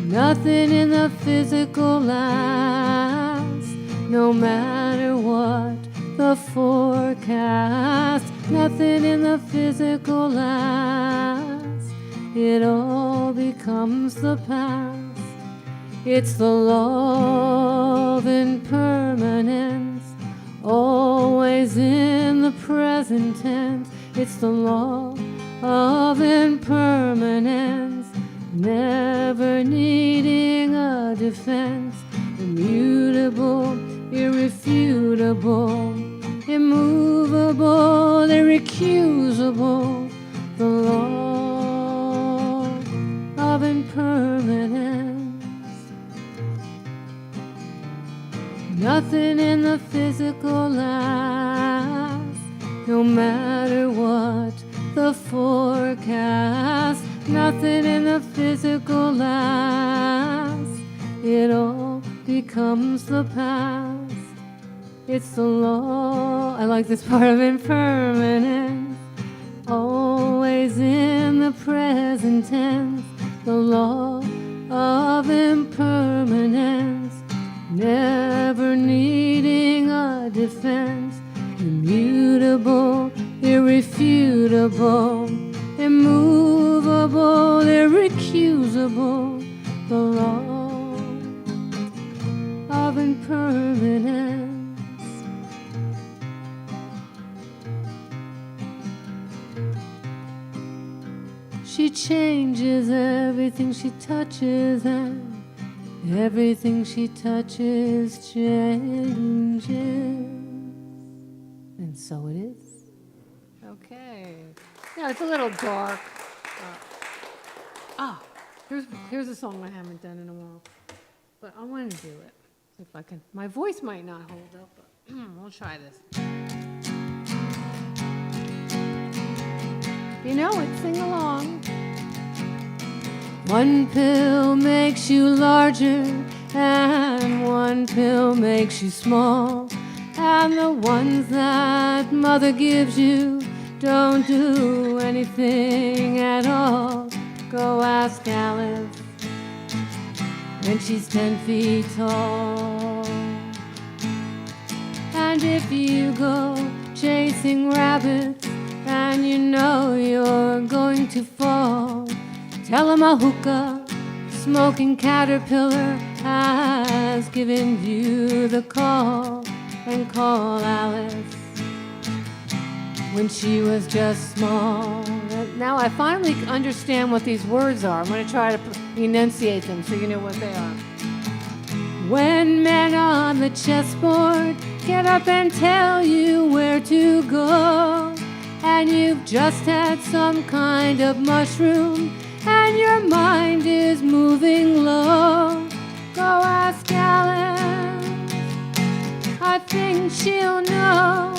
nothing in the physical lasts, no matter what the forecast. Nothing in the physical lasts, it all becomes the past. It's the law of impermanence, always in the present tense. It's the law of impermanence, never needing a defense. Immutable, irrefutable, immovable, irrecusable. The law of impermanence. Nothing in the physical lasts, no matter what the forecast. Nothing in the physical lasts, it all becomes the past. It's the law, I like this part, of impermanence, always in the present tense. The law of impermanence, never needing a defense. Immutable, irrefutable, immovable, irrecusable. The law of impermanence. She changes everything she touches, and everything she touches changes. And so it is. Okay. Yeah, it's a little dark. Here's a song I haven't done in a while. But I want to do it. If I can. My voice might not hold up, but we'll try this. You know it, sing along. One pill makes you larger, and one pill makes you small. And the ones that mother gives you don't do anything at all. Go ask Alice when she's 10 feet tall. And if you go chasing rabbits and you know you're going to fall, tell 'em a hookah smoking caterpillar has given you the call. And call Alice when she was just small. Now I finally understand what these words are. I'm going to try to enunciate them so you know what they are. When men on the chessboard get up and tell you where to go, and you've just had some kind of mushroom, and your mind is moving low, go ask Alice. I think she'll know.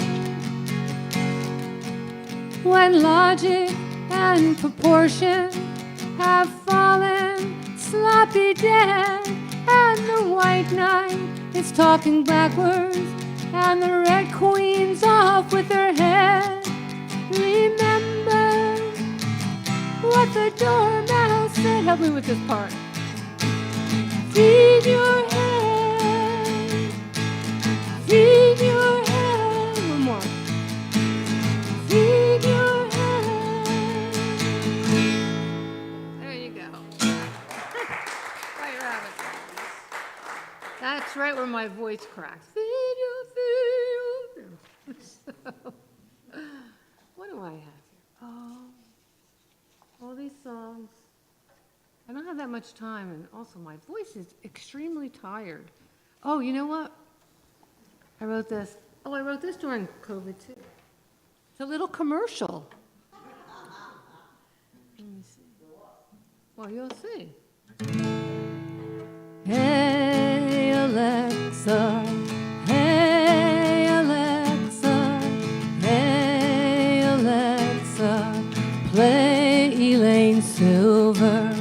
When logic and proportion have fallen sloppy dead, and the white knight is talking backwards, and the red queen's off with her head, remember what the dormouse said. Help me with this part. Feed your head, feed your head. One more. Feed your head. There you go. White rabbit. That's right where my voice cracks. Feed your, feed your. So, what do I have here? Oh, all these songs. I don't have that much time, and also my voice is extremely tired. Oh, you know what? I wrote this. Oh, I wrote this during COVID too. It's a little commercial. Let me see. Well, you'll see. Hey Alexa, hey Alexa, hey Alexa, play Elaine Silver.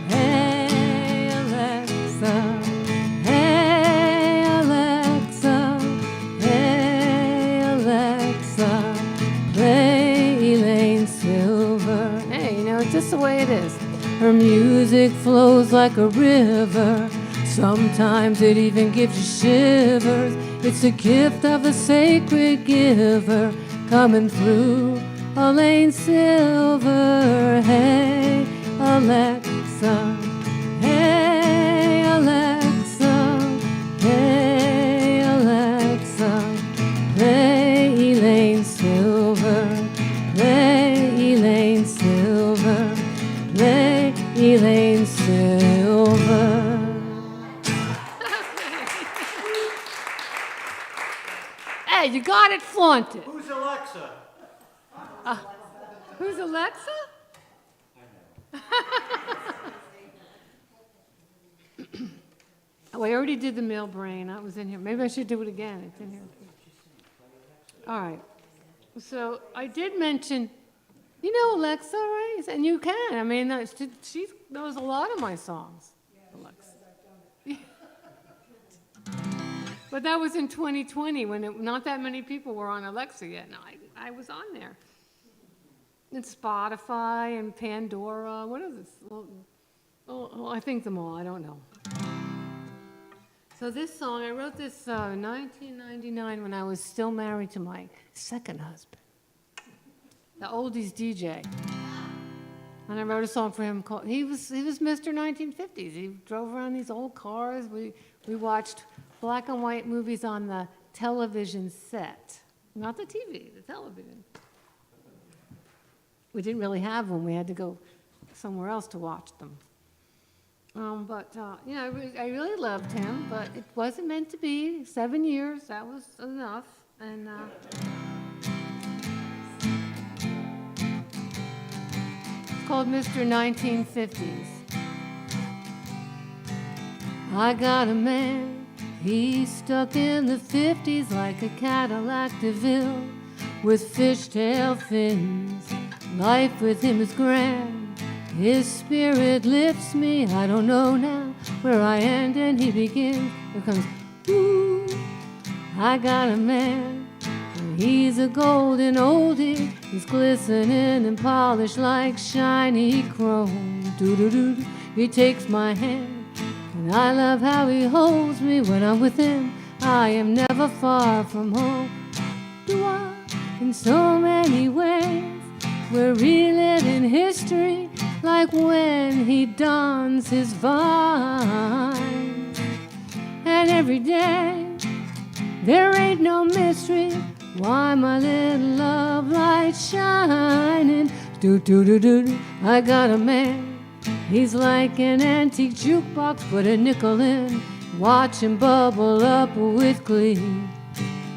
Hey Alexa, hey Alexa, hey Alexa, play Elaine Silver. Hey, you know, it's just the way it is. Her music flows like a river. Sometimes it even gives you shivers. It's the gift of the sacred giver coming through Elaine Silver. Hey Alexa, hey Alexa, hey Alexa, play Elaine Silver, play Elaine Silver, play Elaine Silver. Hey, you got it flaunted. Who's Alexa? Who's Alexa? Oh, I already did the male brain. I was in here. Maybe I should do it again. It's in here. All right. So I did mention, you know Alexa, right? And you can. I mean, she knows a lot of my songs. Alexa. But that was in 2020 when not that many people were on Alexa yet. No, I was on there. And Spotify and Pandora. What is this? Well, I think them all. I don't know. So this song, I wrote this 1999 when I was still married to my second husband, the oldies DJ. And I wrote a song for him called, he was Mr. 1950s. He drove around these old cars. We watched black and white movies on the television set. Not the TV, the television. We didn't really have one. We had to go somewhere else to watch them. You know, I really loved him, but it wasn't meant to be. 7 years, that was enough. And it's called Mr. 1950s. I got a man, he's stuck in the 50s like a Cadillac DeVille with fishtail fins. Life with him is grand. His spirit lifts me. I don't know now where I end and he begins. Here comes, ooh, I got a man. He's a golden oldie, he's glistening and polished like shiny chrome. Doo-doo-doo. He takes my hand, and I love how he holds me when I'm with him. I am never far from home. Do I? In so many ways, we're reliving history, like when he dons his vines. And every day, there ain't no mystery why my little love light's shining. Do-do-do-do-do. I got a man, he's like an antique jukebox, put a nickel in, watch him bubble up with glee.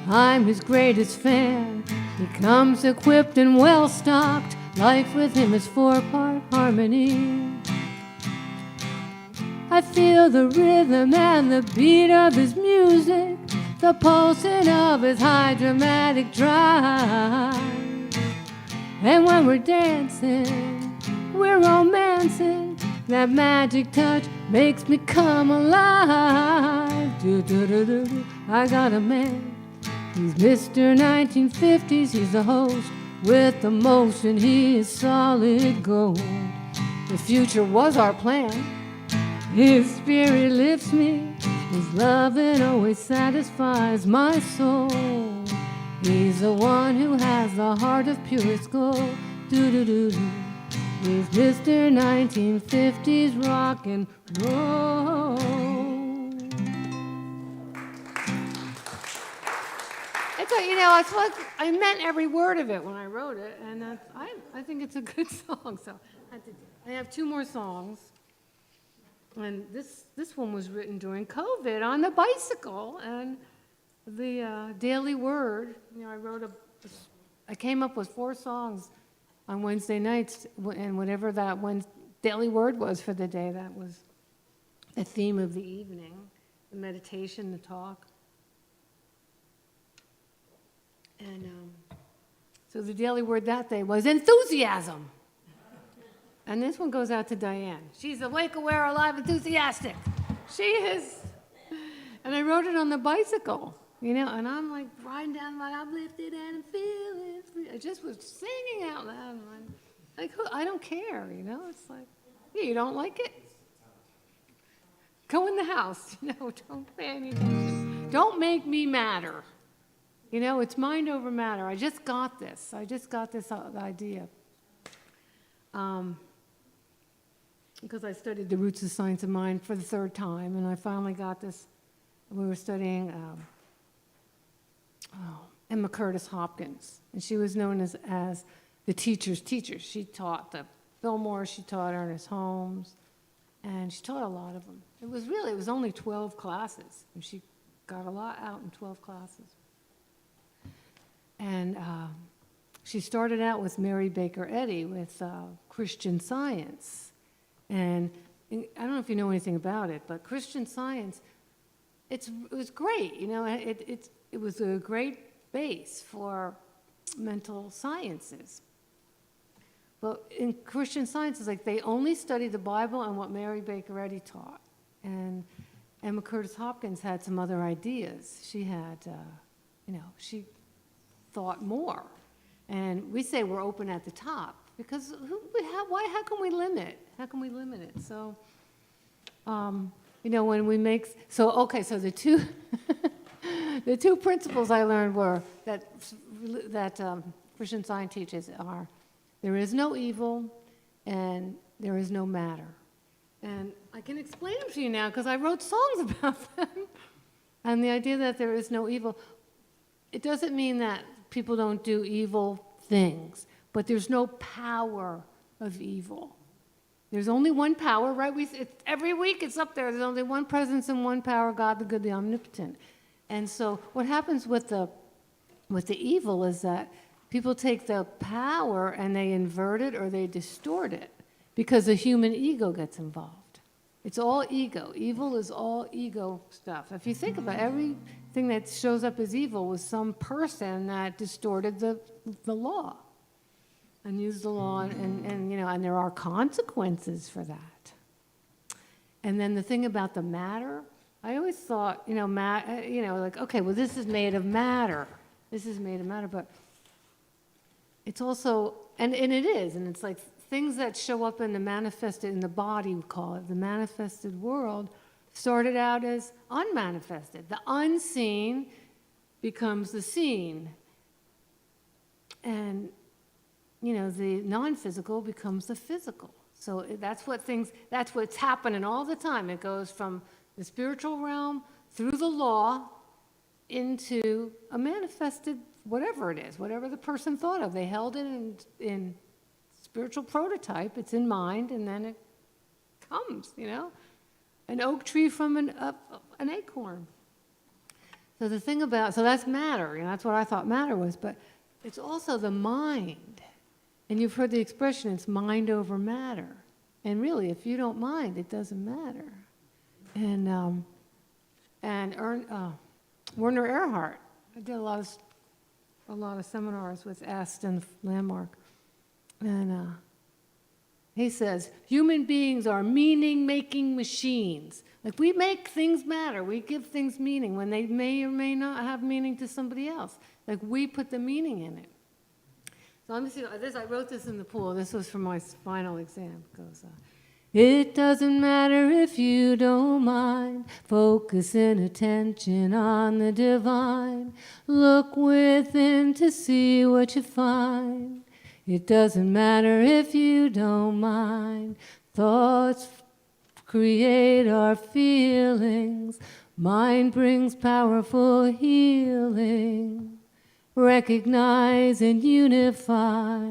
I'm his greatest fan, he comes equipped and well-stocked. Life with him is 4-part harmony. I feel the rhythm and the beat of his music, the pulsing of his high dramatic drive. And when we're dancing, we're romancing. That magic touch makes me come alive. Do-do-do-do-do. I got a man, he's Mr. 1950s, he's the host with the most, and he is solid gold. The future was our plan, his spirit lifts me, his loving always satisfies my soul. He's the one who has the heart of purest gold. Do-do-do-do. He's Mr. 1950s rock and roll. It's like I meant every word of it when I wrote it, and I think it's a good song. So I have 2 more songs, and this one was written during COVID on the bicycle, and the Daily Word. I came up with 4 songs on Wednesday nights, and whatever that Daily Word was for the day, that was the theme of the evening, the meditation, the talk. And so the daily word that day was enthusiasm. And this one goes out to Diane. She's awake, aware, alive, enthusiastic. She is. And I wrote it on the bicycle, and I'm like riding down, like I'm lifted and feeling free. I just was singing out loud. Like, I don't care, It's like, yeah, you don't like it? Go in the house, don't pay any attention. Don't make me matter. It's mind over matter. I just got this idea. Because I studied the roots of science of mind for the 3rd time, and I finally got this. We were studying Emma Curtis Hopkins, and she was known as the teacher's teacher. She taught the Fillmore, she taught Ernest Holmes, and she taught a lot of them. It was only 12 classes, and she got a lot out in 12 classes. And she started out with Mary Baker Eddy with Christian Science. And I don't know if you know anything about it, but Christian Science, it was great. It was a great base for mental sciences. But in Christian Science, it's like they only studied the Bible and what Mary Baker Eddy taught. And Emma Curtis Hopkins had some other ideas. She had, she thought more. And we say we're open at the top because how can we limit? How can we limit it? So, when we make, so the two, the 2 principles I learned were that Christian Science teaches are, there is no evil and there is no matter. And I can explain them to you now because I wrote songs about them. And the idea that there is no evil, it doesn't mean that people don't do evil things, but there's no power of evil. There's only one power, right? Every week it's up there. There's only one presence and one power, God the good, the omnipotent. And so what happens with the evil is that people take the power and they invert it or they distort it because the human ego gets involved. It's all ego. Evil is all ego stuff. If you think about it, everything that shows up as evil was some person that distorted the law and used the law, and there are consequences for that. And then the thing about the matter, I always thought, okay, well, this is made of matter. this is made of matter, but it's also, and it is, and it's like things that show up in the manifested, in the body, we call it, the manifested world, started out as unmanifested. The unseen becomes the seen. And, you know, the non-physical becomes the physical. So that's what's happening all the time. It goes from the spiritual realm through the law into a manifested whatever it is, whatever the person thought of. They held it in spiritual prototype, it's in mind, and then it comes, you know? An oak tree from an acorn. So the thing about, so that's matter, you know, that's what I thought matter was, but it's also the mind. And you've heard the expression, it's mind over matter. And really, if you don't mind, it doesn't matter. And Werner Erhard, I did a lot of seminars with Aston Landmark, and he says, human beings are meaning-making machines. Like, we make things matter. We give things meaning when they may or may not have meaning to somebody else. Like, we put the meaning in it. So let me see, I wrote this in the pool. This was for my final exam. It goes, it doesn't matter if you don't mind focusing attention on the divine. Look within to see what you find. It doesn't matter if you don't mind. Thoughts create our feelings. Mind brings powerful healing. Recognize and unify.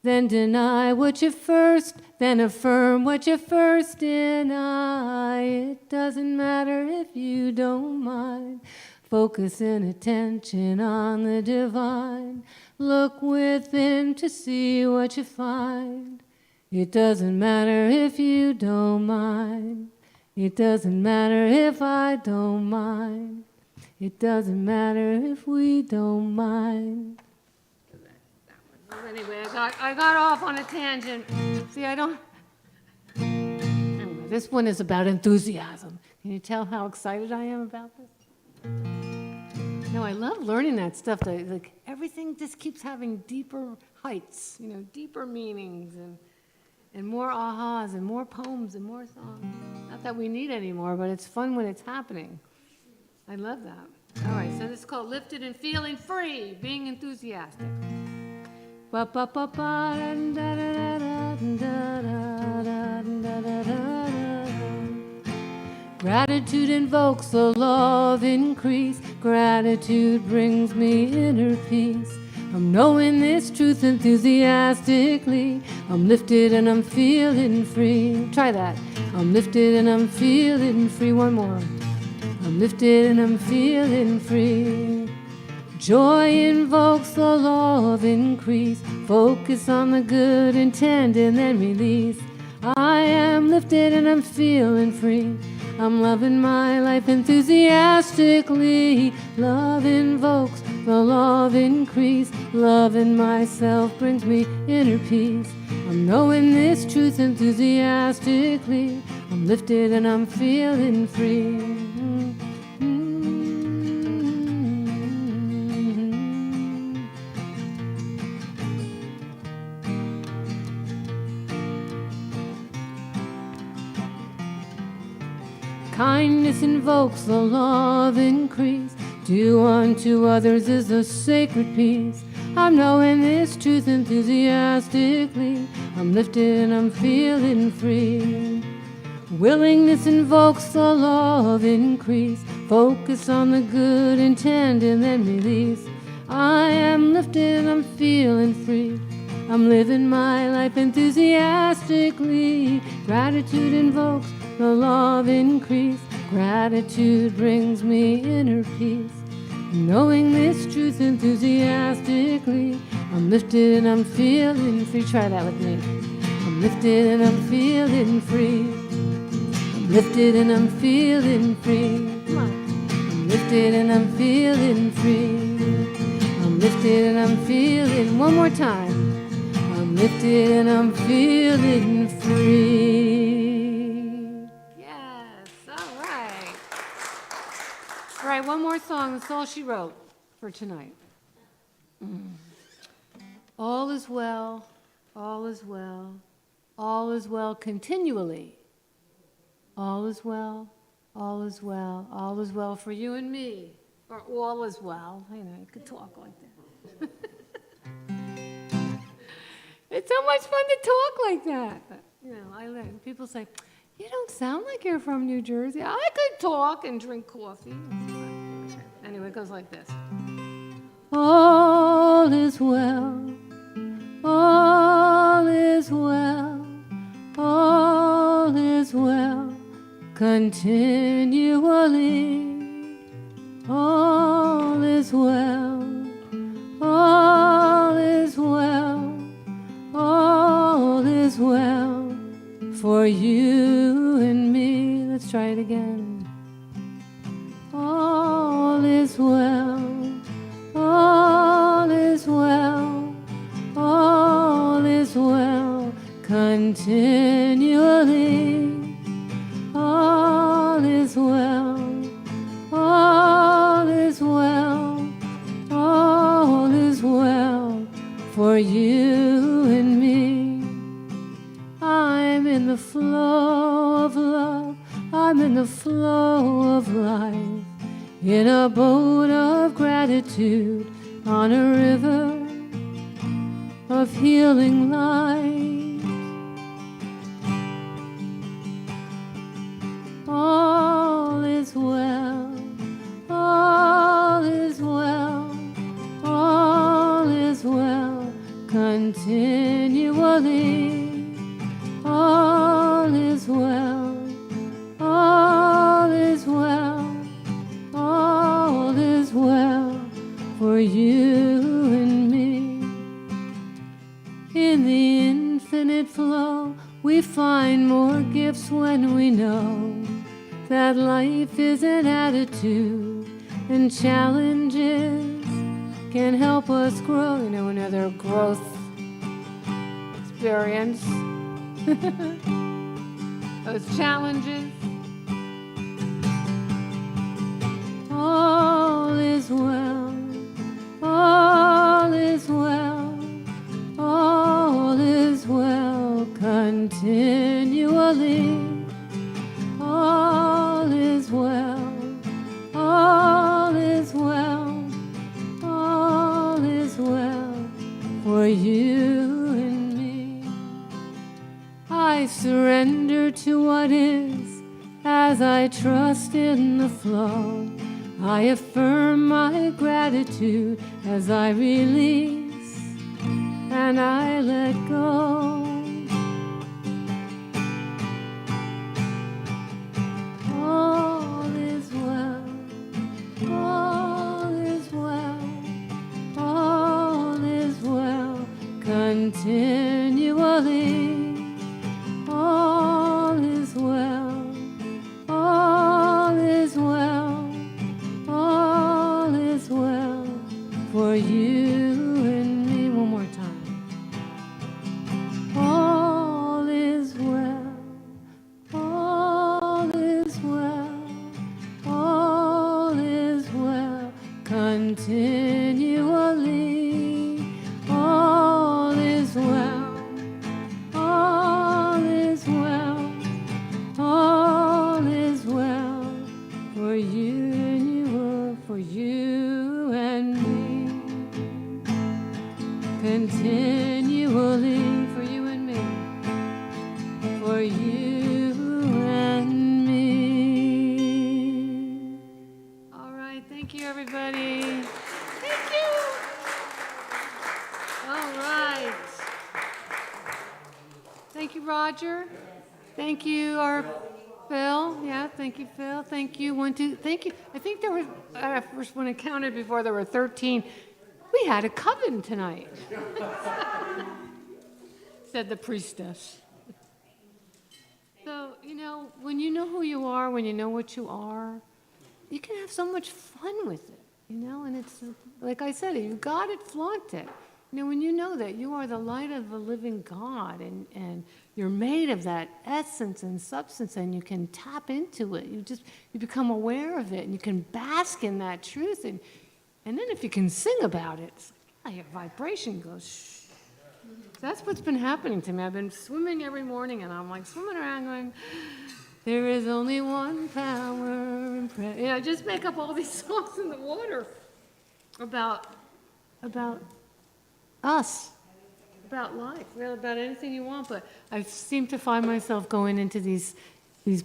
Then deny what you first, then affirm what you first deny. It doesn't matter if you don't mind. Focusing attention on the divine. Look within to see what you find. It doesn't matter if you don't mind. It doesn't matter if I don't mind. It doesn't matter if we don't mind. Well, anyway, I got off on a tangent. See, I don't... Anyway, this one is about enthusiasm. Can you tell how excited I am about this? No, I love learning that stuff. Like, everything just keeps having deeper heights, you know, deeper meanings and more ahas and more poems and more songs. Not that we need anymore, but it's fun when it's happening. I love that. All right, so this is called Lifted and Feeling Free, Being Enthusiastic. Gratitude invokes the law of increase. Gratitude brings me inner peace. I'm knowing this truth enthusiastically. I'm lifted and I'm feeling free. Try that. I'm lifted and I'm feeling free. One more. I'm lifted and I'm feeling free. Joy invokes the law of increase. Focus on the good intent and then release. I am lifted and I'm feeling free. I'm loving my life enthusiastically. Love invokes the law of increase. Loving myself brings me inner peace. I'm knowing this truth enthusiastically. I'm lifted and I'm feeling free. Kindness invokes the law of increase. Do unto others is a sacred peace. I'm knowing this truth enthusiastically. I'm lifted and I'm feeling free. Willingness invokes the law of increase. Focus on the good intent and then release. I am lifted and I'm feeling free. I'm living my life enthusiastically. Gratitude invokes the law of increase. Gratitude brings me inner peace. Knowing this truth enthusiastically. I'm lifted and I'm feeling free. Try that with me. I'm lifted and I'm feeling free. I'm lifted and I'm feeling free. Come on. I'm lifted and I'm feeling free. I'm lifted and I'm feeling, one more time. I'm lifted and I'm feeling free. Yes, all right. All right, one more song. That's all she wrote for tonight. All is well, all is well, all is well continually. All is well, all is well, all is well for you and me. Or all is well, you know, you could talk like that. It's so much fun to talk like that. But, you know, I learn. People say, you don't sound like you're from New Jersey. I could talk and drink coffee. Anyway, it goes like this. All is well, all is well, all is well, continually. All is well, all is well, all is well for you and me. Let's try it again. All is well, all is well, all is well, continually. All is well, all is well, all is well for you and me. I'm in the flow of love, I'm in the flow of life, in a boat of gratitude, on a river of healing light. All is well, all is well, all is well, continually. All is well, all is well, all is well for you and me. In the infinite flow, we find more gifts when we know that life is an attitude and challenges can help us grow. You know, another growth experience. Those challenges. All is well, all is well, all is well, continually. All is well, all is well, all is well for you and me. I surrender to what is as I trust in the flow. I affirm my gratitude as I release and I let go. All is well, all is well, all is well, continually. All is well, all is well, all is well for you and me. One more time. All is well, all is well, all is well, continually. All is well, all is well, all is well for you and you, for you and me. Continually for you and me, for you and me. All right, thank you, everybody. Thank you. All right. Thank you, Roger. Thank you, our Phil. Yeah, thank you, Phil. Thank you. 1, 2. Thank you. I think there was, first when I counted before, there were 13. We had a coven tonight, said the priestess. So, you know, when you know who you are, when you know what you are, you can have so much fun with it, you know? And it's, like I said, you got it, flaunt it. You know, when you know that you are the light of the living God and you're made of that essence and substance and you can tap into it, you become aware of it and you can bask in that truth. And then if you can sing about it, it's like, I hear vibration goes shh. That's what's been happening to me. I've been swimming every morning, and I'm like swimming around going, there is only one power in prayer. You know, I just make up all these songs in the water about us, about life, really about anything you want. But I seem to find myself going into these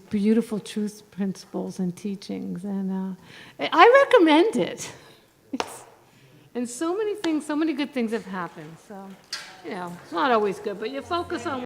beautiful truth principles and teachings, and I recommend it. And so many things, so many good things have happened. So, you know, it's not always good, but you focus on